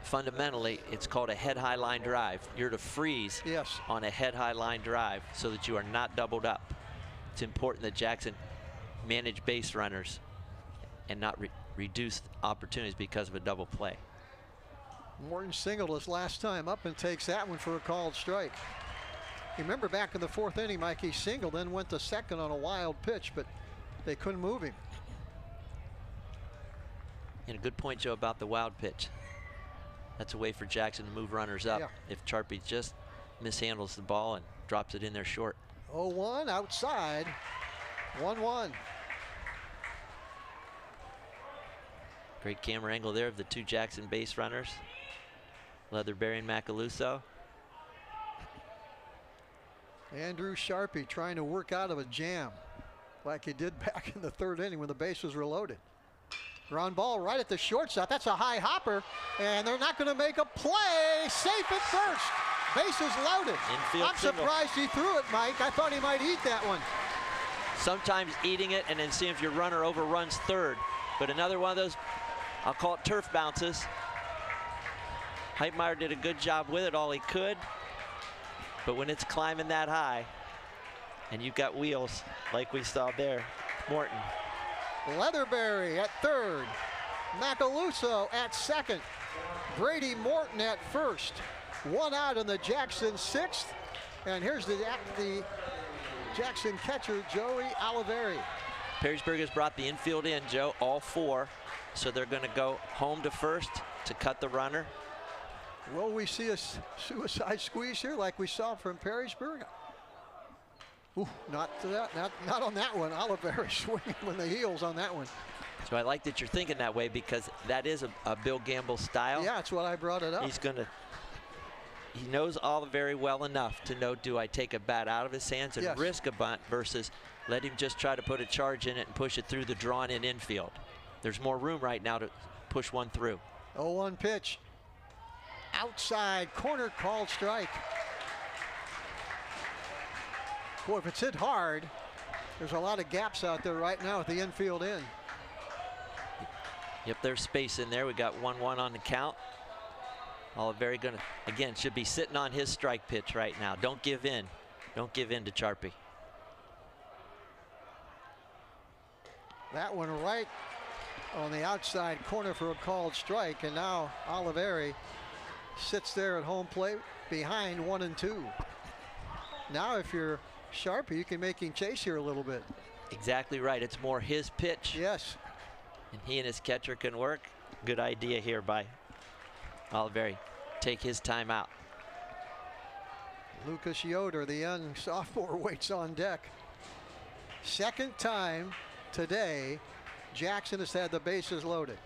fundamentally, it's called a head-high line drive. You're to freeze on a head-high line drive so that you are not doubled up. It's important that Jackson manage base runners and not reduce opportunities because of a double play. Morton singled his last time up and takes that one for a called strike. You remember back in the 4th inning, Mike, he singled, then went to second on a wild pitch, but they couldn't move him. And a good point, Joe, about the wild pitch. That's a way for Jackson to move runners up if Charpy just mishandles the ball and drops it in there short. 0-1 outside, 1-1. Great camera angle there of the two Jackson base runners, Leatherberry and Macaluso. Andrew Charpy trying to work out of a jam like he did back in the 3rd inning when the bases were loaded. Ground ball right at the shortstop. That's a high hopper, and they're not going to make a play. Safe at first. Bases loaded. Infield I'm single. surprised he threw it, Mike. I thought he might eat that one. Sometimes eating it and then seeing if your runner overruns third. But another one of those, I'll call it turf bounces. Heitmeyer did a good job with it, all he could. But when it's climbing that high, and you've got wheels like we saw there, Morton. Leatherberry at third. Macaluso at second. Brady Morton at first. One out in the Jackson 6th. And here's the Jackson catcher, Joey Oliveri. Perrysburg has brought the infield in, Joe, all 4. So they're going to go home to first to cut the runner. Will we see a suicide squeeze here like we saw from Perrysburg? Ooh, not on that one. Oliveri swinging with the heels on that one. So I like that you're thinking that way because that is a Bill Gamble style. Yeah, that's what I brought it up. He knows Oliveri well enough to know, do I take a bat out of his hands and risk a bunt versus let him just try to put a charge in it and push it through the drawn-in infield. There's more room right now to push one through. 0-1 pitch. Outside corner, called strike. Boy, if it's hit hard, there's a lot of gaps out there right now at the infield end. Yep, there's space in there. We got 1-1 on the count. Oliveri gonna, again, should be sitting on his strike pitch right now. Don't give in. Don't give in to Charpy. That one right on the outside corner for a called strike, and now Oliveri sits there at home plate behind 1-2. Now if you're Charpy, you can make him chase here a little bit. Exactly right. It's more his pitch. Yes. And he and his catcher can work. Good idea here by Oliveri. Take his time out. Lucas Yoder, the young sophomore, waits on deck. Second time today, Jackson has had the bases loaded.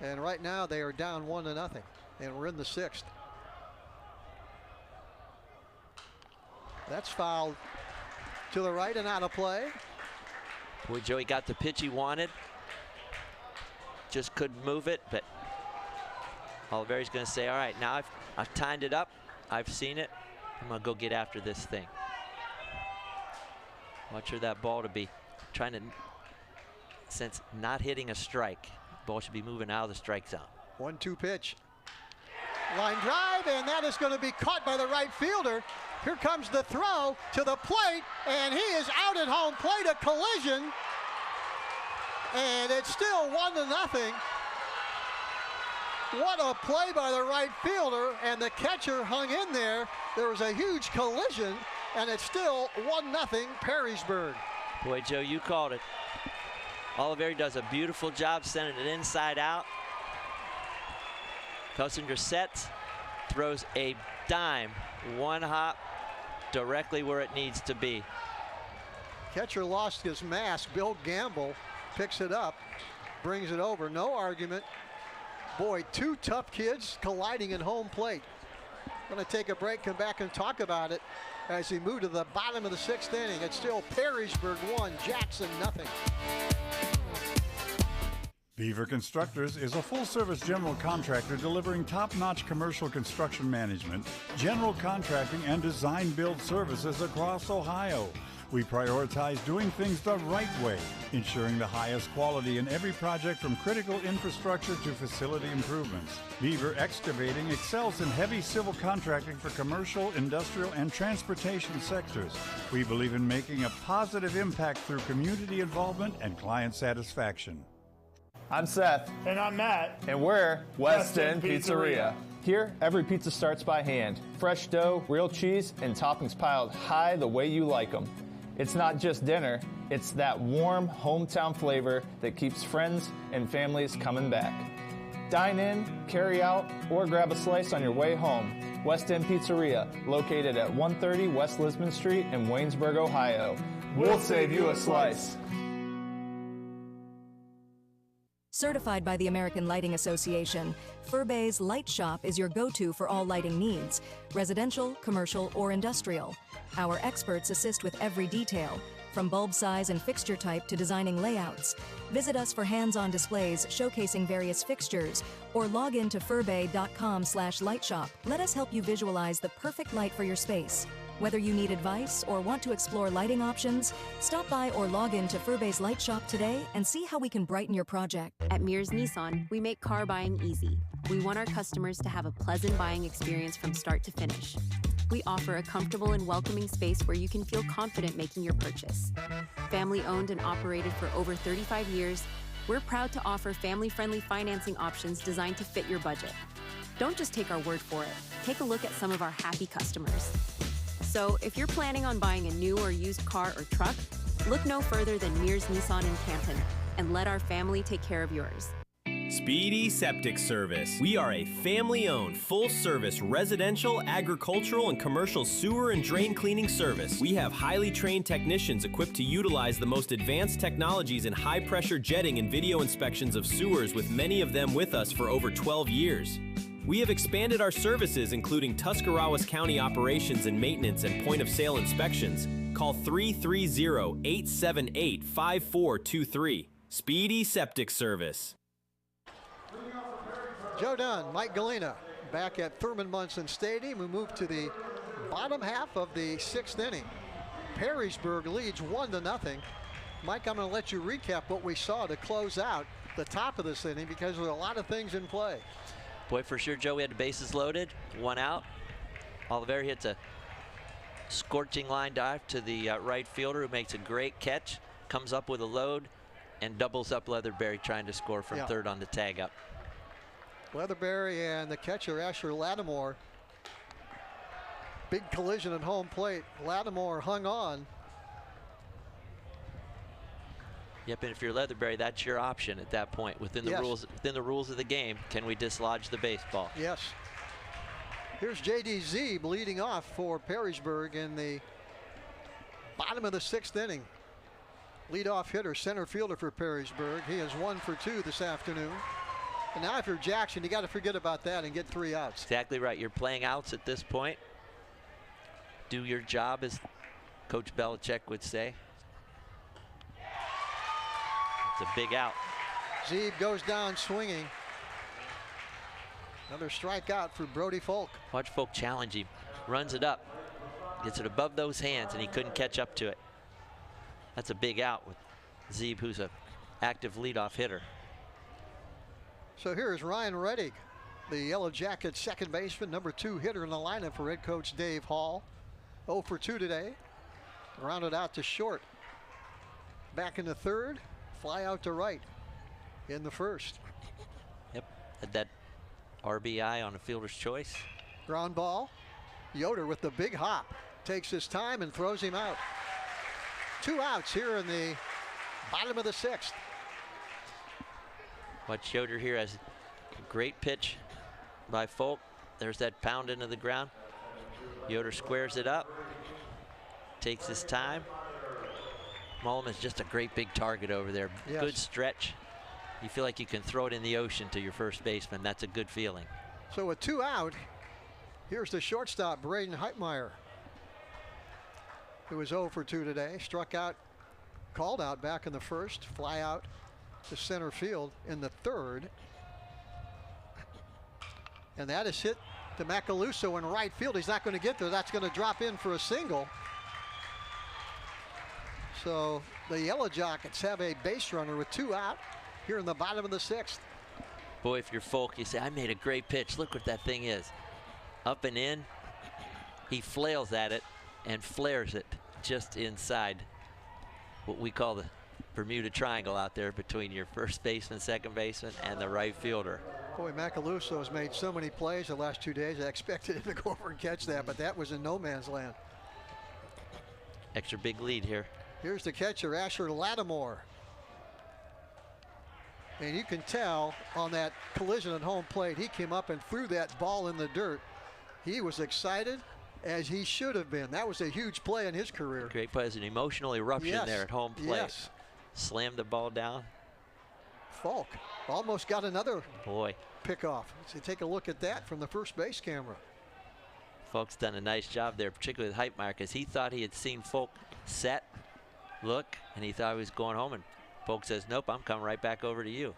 And right now they are down 1-0. And we're in the 6th. That's fouled to the right and out of play. Boy, Joey got the pitch he wanted. Just couldn't move it, but Oliveri's going to say, all right, now I've timed it up. I've seen it. I'm going to go get after this thing. Watch for that ball to be trying to, since not hitting a strike, ball should be moving out of the strike zone. 1-2 pitch. Line drive, and that is going to be caught by the right fielder. Here comes the throw to the plate, and he is out at home plate, a collision. And it's still 1-0. What a play by the right fielder, and the catcher hung in there. There was a huge collision, and it's still 1-0 Perrysburg. Boy, Joe, you called it. Oliveri does a beautiful job sending it inside out. Kossinger sets, throws a dime, one hop, directly where it needs to be. Catcher lost his mask. Bill Gamble picks it up, brings it over. No argument. Boy, two tough kids colliding in home plate. Going to take a break, come back and talk about it as he moved to the bottom of the 6th inning. It's still Perrysburg 1, Jackson 0. Beaver Constructors is a full-service general contractor delivering top-notch commercial construction management, general contracting, and design-build services across Ohio. We prioritize doing things the right way, ensuring the highest quality in every project from critical infrastructure to facility improvements. Beaver Excavating excels in heavy civil contracting for commercial, industrial, and transportation sectors. We believe in making a positive impact through community involvement and client satisfaction. I'm Seth. And I'm Matt. And we're West End Pizzeria. Here, every pizza starts by hand. Fresh dough, real cheese, and toppings piled high the way you like them. It's not just dinner, it's that warm hometown flavor that keeps friends and families coming back. Dine in, carry out, or grab a slice on your way home. West End Pizzeria, located at 130 West Lisbon Street in Waynesburg, Ohio. We'll save you a slice. Certified by the American Lighting Association, Furbay's Light Shop is your go-to for all lighting needs, residential, commercial, or industrial. Our experts assist with every detail, from bulb size and fixture type to designing layouts. Visit us for hands-on displays showcasing various fixtures, or log in to furbay.com/lightshop. Let us help you visualize the perfect light for your space. Whether you need advice or want to explore lighting options, stop by or log in to Furbay's Light Shop today and see how we can brighten your project. At Mears Nissan, we make car buying easy. We want our customers to have a pleasant buying experience from start to finish. We offer a comfortable and welcoming space where you can feel confident making your purchase. Family owned and operated for over 35 years, we're proud to offer family-friendly financing options designed to fit your budget. Don't just take our word for it. Take a look at some of our happy customers. So if you're planning on buying a new or used car or truck, look no further than Mears Nissan in Canton and let our family take care of yours. Speedy Septic Service. We are a family-owned, full-service residential, agricultural, and commercial sewer and drain cleaning service. We have highly trained technicians equipped to utilize the most advanced technologies in high-pressure jetting and video inspections of sewers, with many of them with us for over 12 years. We have expanded our services, including Tuscarawas County operations and maintenance and point-of-sale inspections. Call 330-878-5423. Speedy Septic Service. Joe Dunn, Mike Galena back at Thurman Munson Stadium. We move to the bottom half of the 6th inning. Perrysburg leads 1-0. Mike, I'm going to let you recap what we saw to close out the top of this inning because there are a lot of things in play. Boy, for sure, Joe, we had the bases loaded, one out. Oliveri hits a scorching line dive to the right fielder, who makes a great catch, comes up with a load, and doubles up Leatherberry trying to score from third on the tag up. Leatherberry and the catcher, Asher Lattimore. Big collision at home plate. Lattimore hung on. Yep, and if you're Leatherberry, that's your option at that point within the rules of the game. Can we dislodge the baseball? Yes. Here's J.D. Zeeb leading off for Perrysburg in the bottom of the 6th inning. Leadoff hitter, center fielder for Perrysburg. He is 1 for 2 this afternoon. And now if you're Jackson, you got to forget about that and get 3 outs. Exactly right. You're playing outs at this point. Do your job, as Coach Belichick would say. It's a big out. Zeeb goes down swinging. Another strikeout for Brody Folk. Watch Folk challenge him. Runs it up. Gets it above those hands, and he couldn't catch up to it. That's a big out with Zeeb, who's an active leadoff hitter. So here's Ryan Reddick, the Yellow Jackets second baseman, number 2 hitter in the lineup for head coach Dave Hall. 0 for 2 today. Rounded out to short. Back in the third. Fly out to right in the first. Yep, had that RBI on a fielder's choice. Ground ball. Yoder with the big hop. Takes his time and throws him out. 2 outs here in the bottom of the 6th. Watch Yoder here has a great pitch by Folk. There's that pound into the ground. Yoder squares it up. Takes his time. Mullen is just a great big target over there. Yes. Good stretch. You feel like you can throw it in the ocean to your first baseman. That's a good feeling. So with 2 out, here's the shortstop, Braden Heitmeyer, who was 0 for 2 today. Struck out, called out back in the 1st, fly out to center field in the 3rd. And that is hit to Macaluso in right field. He's not going to get there. That's going to drop in for a single. So the Yellow Jackets have a base runner with 2 out here in the bottom of the 6th. Boy, if you're Folk, you say, I made a great pitch. Look what that thing is. Up and in. He flails at it and flares it just inside what we call the Bermuda Triangle out there between your first baseman, second baseman, and the right fielder. Boy, Macaluso has made so many plays the last 2 days. I expected him to go over and catch that, but that was in no man's land. Extra big lead here. Here's the catcher, Asher Lattimore. And you can tell on that collision at home plate, he came up and threw that ball in the dirt. He was excited, as he should have been. That was a huge play in his career. Great play. As an emotional eruption there at home plate. Yes. Slammed the ball down. Falk almost got another pickoff. So take a look at that from the first base camera. Falk's done a nice job there, particularly with Heitmeyer, because he thought he had seen Falk set, look, and he thought he was going home, and Falk says, nope, I'm coming right back over to you.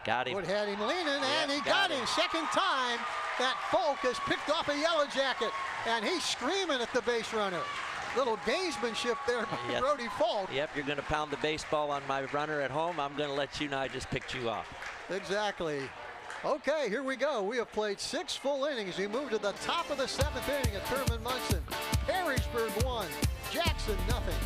Got him. Wood had him leaning, and he got him. Second time that Falk has picked off a Yellow Jacket, and he's screaming at the base runner. Little gamesmanship there by Brody Falk. Yep, you're going to pound the baseball on my runner at home. I'm going to let you know I just picked you off. Exactly. Okay, here we go. We have played 6 full innings. We move to the top of the 7th inning at Thurman Munson. Perrysburg 1, Jackson nothing.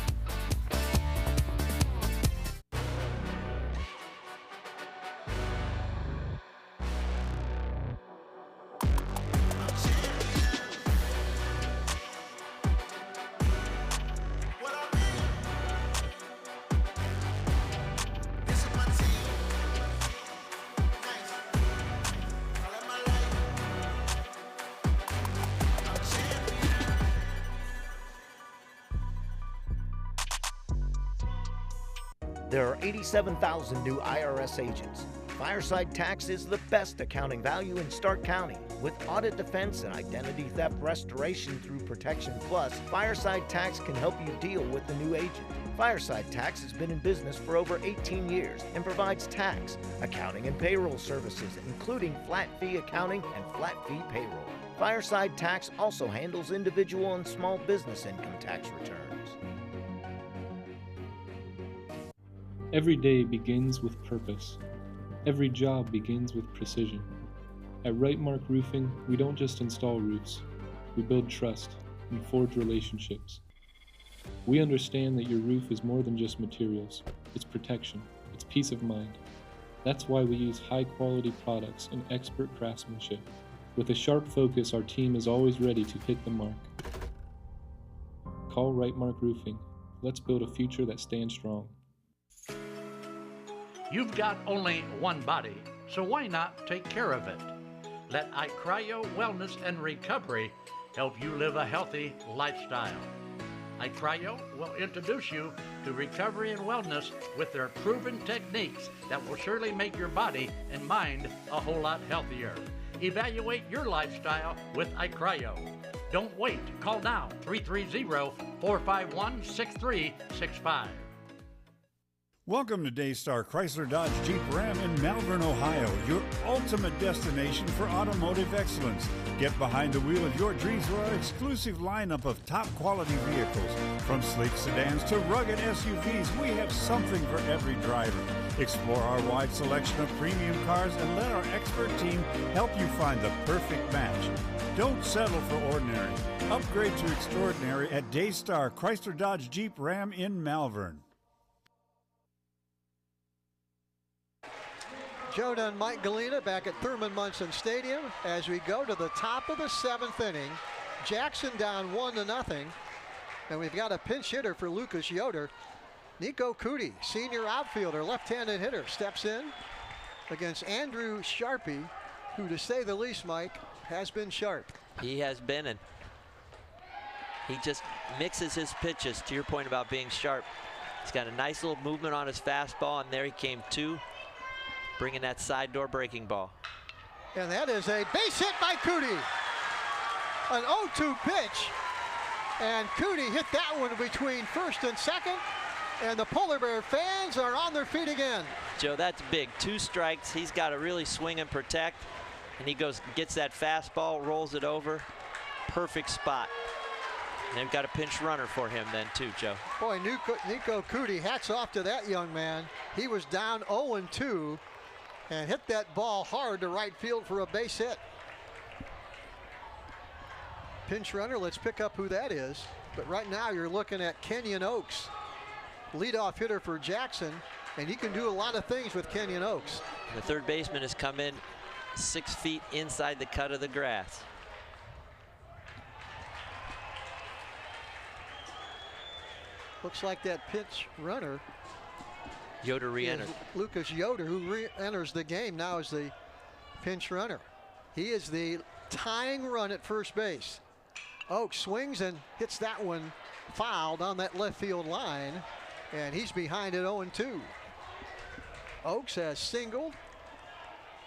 There are 87,000 new IRS agents. Fireside Tax is the best accounting value in Stark County. With audit defense and identity theft restoration through Protection Plus, Fireside Tax can help you deal with the new agent. Fireside Tax has been in business for over 18 years and provides tax, accounting, and payroll services, including flat fee accounting and flat fee payroll. Fireside Tax also handles individual and small business income tax returns. Every day begins with purpose. Every job begins with precision. At Rightmark Roofing, we don't just install roofs. We build trust and forge relationships. We understand that your roof is more than just materials. It's protection. It's peace of mind. That's why we use high-quality products and expert craftsmanship. With a sharp focus, our team is always ready to hit the mark. Call Rightmark Roofing. Let's build a future that stands strong. You've got only one body, so why not take care of it? Let iCryo Wellness and Recovery help you live a healthy lifestyle. iCryo will introduce you to recovery and wellness with their proven techniques that will surely make your body and mind a whole lot healthier. Evaluate your lifestyle with iCryo. Don't wait. Call now, 330-451-6365. Welcome to Daystar Chrysler Dodge Jeep Ram in Malvern, Ohio, your ultimate destination for automotive excellence. Get behind the wheel of your dreams for our exclusive lineup of top quality vehicles. From sleek sedans to rugged SUVs, we have something for every driver. Explore our wide selection of premium cars and let our expert team help you find the perfect match. Don't settle for ordinary. Upgrade to extraordinary at Daystar Chrysler Dodge Jeep Ram in Malvern. Jonah and Mike Galena back at Thurman Munson Stadium as we go to the top of the 7th inning. Jackson down 1-0. And we've got a pinch hitter for Lucas Yoder. Nico Cootie, senior outfielder, left-handed hitter, steps in against Andrew Sharpie, who, to say the least, Mike, has been sharp. He has been, and he just mixes his pitches, to your point about being sharp. He's got a nice little movement on his fastball, and there he came to, bringing that side door breaking ball. And that is a base hit by Cootie. An 0-2 pitch, and Cootie hit that one between first and second, and the Polar Bear fans are on their feet again. Joe, that's big. 2 strikes. He's got to really swing and protect, and he goes, gets that fastball, rolls it over. Perfect spot. And they've got a pinch runner for him then too, Joe. Boy, Nico Cootie, hats off to that young man. He was down 0-2 and hit that ball hard to right field for a base hit. Pinch runner, let's pick up who that is. But right now you're looking at Kenyon Oaks, leadoff hitter for Jackson, and he can do a lot of things with Kenyon Oaks. The third baseman has come in 6 feet inside the cut of the grass. Looks like that pinch runner, Yoder re-enters. Lucas Yoder, who re-enters the game now as the pinch runner. He is the tying run at first base. Oaks swings and hits that one foul down that left field line, and he's behind at 0-2. Oaks has singled,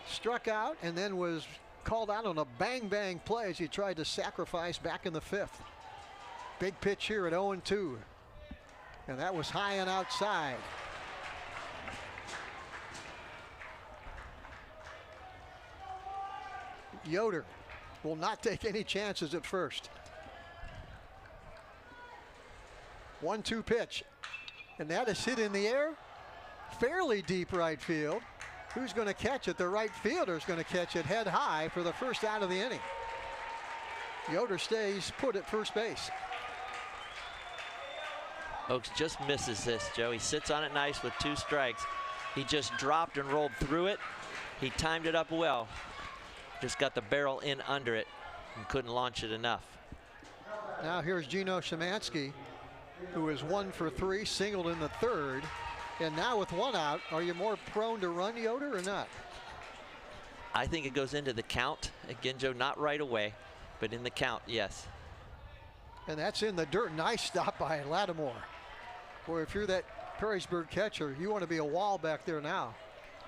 struck out, and then was called out on a bang-bang play as he tried to sacrifice back in the 5th. Big pitch here at 0-2. And that was high and outside. Yoder will not take any chances at first. 1-2 pitch. And that is hit in the air. Fairly deep right field. Who's going to catch it? The right fielder is going to catch it head high for the first out of the inning. Yoder stays put at first base. Oaks just misses this, Joe. He sits on it nice with 2 strikes. He just dropped and rolled through it. He timed it up well. Just got the barrel in under it and couldn't launch it enough. Now here's Gino Szymanski, who is 1 for 3, singled in the 3rd. And now with 1 out, are you more prone to run, Yoder, or not? I think it goes into the count. Again, Joe, not right away, but in the count, yes. And that's in the dirt. Nice stop by Lattimore. Boy, if you're that Perrysburg catcher, you want to be a wall back there now.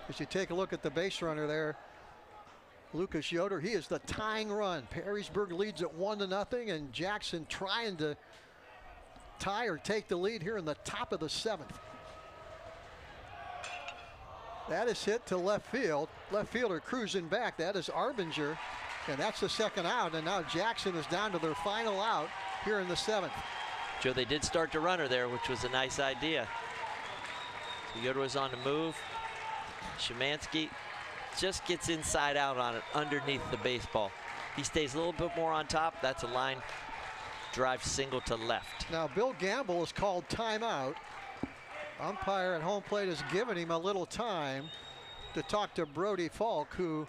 As you take a look at the base runner there, Lucas Yoder, he is the tying run. Perrysburg leads at 1-0, and Jackson trying to tie or take the lead here in the top of the 7th. That is hit to left field. Left fielder cruising back. That is Arbinger, and that's the 2nd out. And now Jackson is down to their final out here in the 7th. Joe, they did start the runner there, which was a nice idea. So Yoder was on the move. Szymanski just gets inside out on it underneath the baseball. He stays a little bit more on top. That's a line drive single to left. Now Bill Gamble has called timeout. Umpire at home plate has given him a little time to talk to Brody Falk, who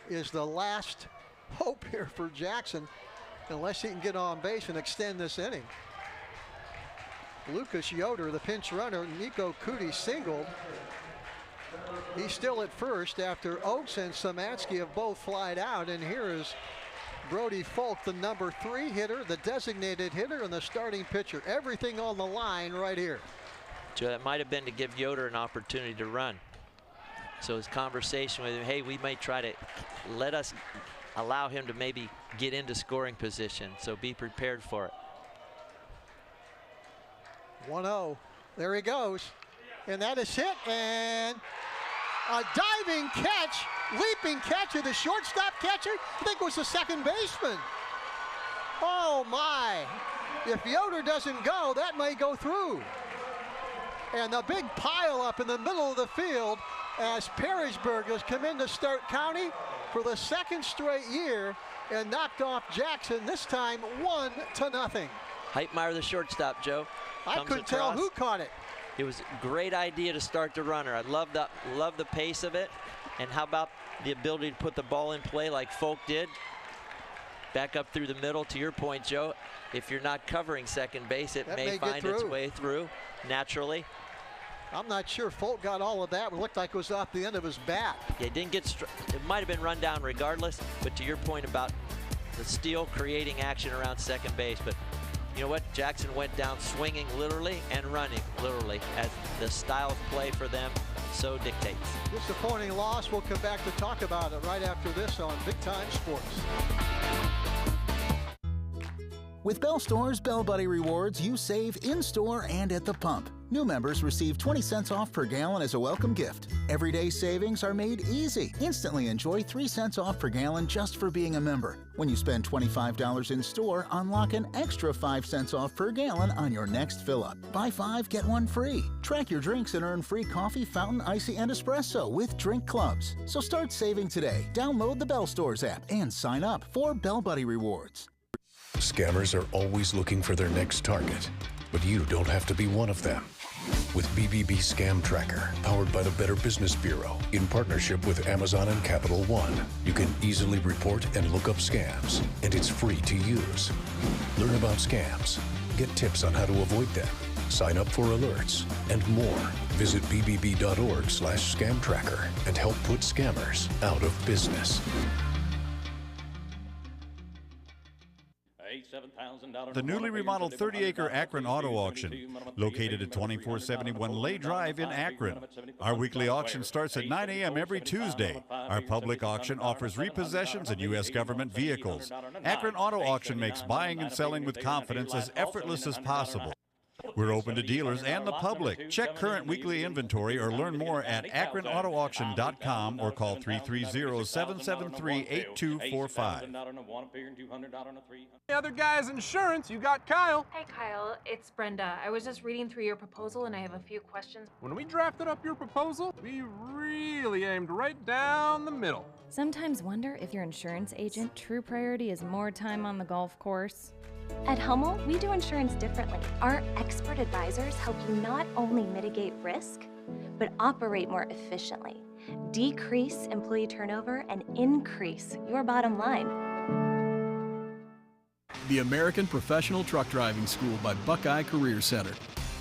is the last hope here for Jackson, unless he can get on base and extend this inning. Lucas Yoder, the pinch runner. Nico Cootie singled. He's still at first after Oaks and Szymanski have both flied out, and here is Brody Falk, the number 3 hitter, the designated hitter, and the starting pitcher. Everything on the line right here. Joe, that might have been to give Yoder an opportunity to run. So his conversation with him, hey, we may try to allow him to maybe get into scoring position, so be prepared for it. 1-0, there he goes. And that is hit, and a diving catch, leaping catch of the shortstop catcher. I think it was the second baseman. Oh my, if Yoder doesn't go, that may go through. And the big pile up in the middle of the field as Perrysburg has come into Stark County for the 2nd straight year and knocked off Jackson, this time 1-0. Heitmeyer, the shortstop, Joe. I couldn't tell who caught it. It was a great idea to start the runner. I love the pace of it. And how about the ability to put the ball in play like Folk did? Back up through the middle, to your point, Joe. If you're not covering second base, it may find its way through naturally. I'm not sure Folk got all of that. It looked like it was off the end of his bat. Yeah, didn't get, it might have been run down regardless, but to your point about the steal creating action around second base, but you know what? Jackson went down swinging literally and running literally, as the style of play for them so dictates. Disappointing loss. We'll come back to talk about it right after this on Big Time Sports. With Bell Store's Bell Buddy Rewards, you save in-store and at the pump. New members receive 20 cents off per gallon as a welcome gift. Everyday savings are made easy. Instantly enjoy 3 cents off per gallon just for being a member. When you spend $25 in store, unlock an extra 5 cents off per gallon on your next fill-up. Buy 5, get 1 free. Track your drinks and earn free coffee, fountain, icy, and espresso with drink clubs. So start saving today. Download the Bell Stores app and sign up for Bell Buddy Rewards. Scammers are always looking for their next target, but you don't have to be one of them. With BBB Scam Tracker, powered by the Better Business Bureau, in partnership with Amazon and Capital One, you can easily report and look up scams, and it's free to use. Learn about scams, get tips on how to avoid them, sign up for alerts, and more. Visit bbb.org/scam tracker and help put scammers out of business. The newly remodeled 30-acre Akron Auto Auction, located at 2471 Lay Drive in Akron. Our weekly auction starts at 9 a.m. every Tuesday. Our public auction offers repossessions and U.S. government vehicles. Akron Auto Auction makes buying and selling with confidence as effortless as possible. We're open to dealers and the public. Check current weekly inventory or learn more at akronautoauction.com or call 330-773-8245. The other guy's insurance, you got Kyle. Hey Kyle, it's Brenda. I was just reading through your proposal and I have a few questions. When we drafted up your proposal, we really aimed right down the middle. Sometimes wonder if your insurance agent true priority is more time on the golf course. At Hummel, we do insurance differently. Our expert advisors help you not only mitigate risk, but operate more efficiently, decrease employee turnover, and increase your bottom line. The American Professional Truck Driving School by Buckeye Career Center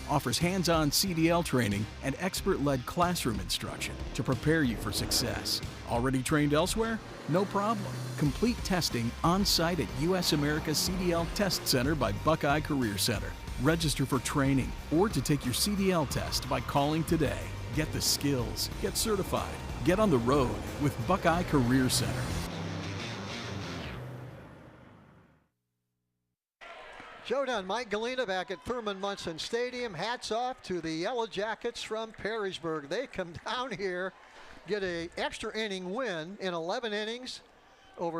offers hands-on CDL training and expert-led classroom instruction to prepare you for success. Already trained elsewhere? No problem. Complete testing on-site at U.S. America's CDL Test Center by Buckeye Career Center. Register for training or to take your CDL test by calling today. Get the skills, get certified, get on the road with Buckeye Career Center. Showdown, Mike Galena back at Thurman Munson Stadium. Hats off to the Yellow Jackets from Perrysburg. They come down here, get an extra inning win in 11 innings,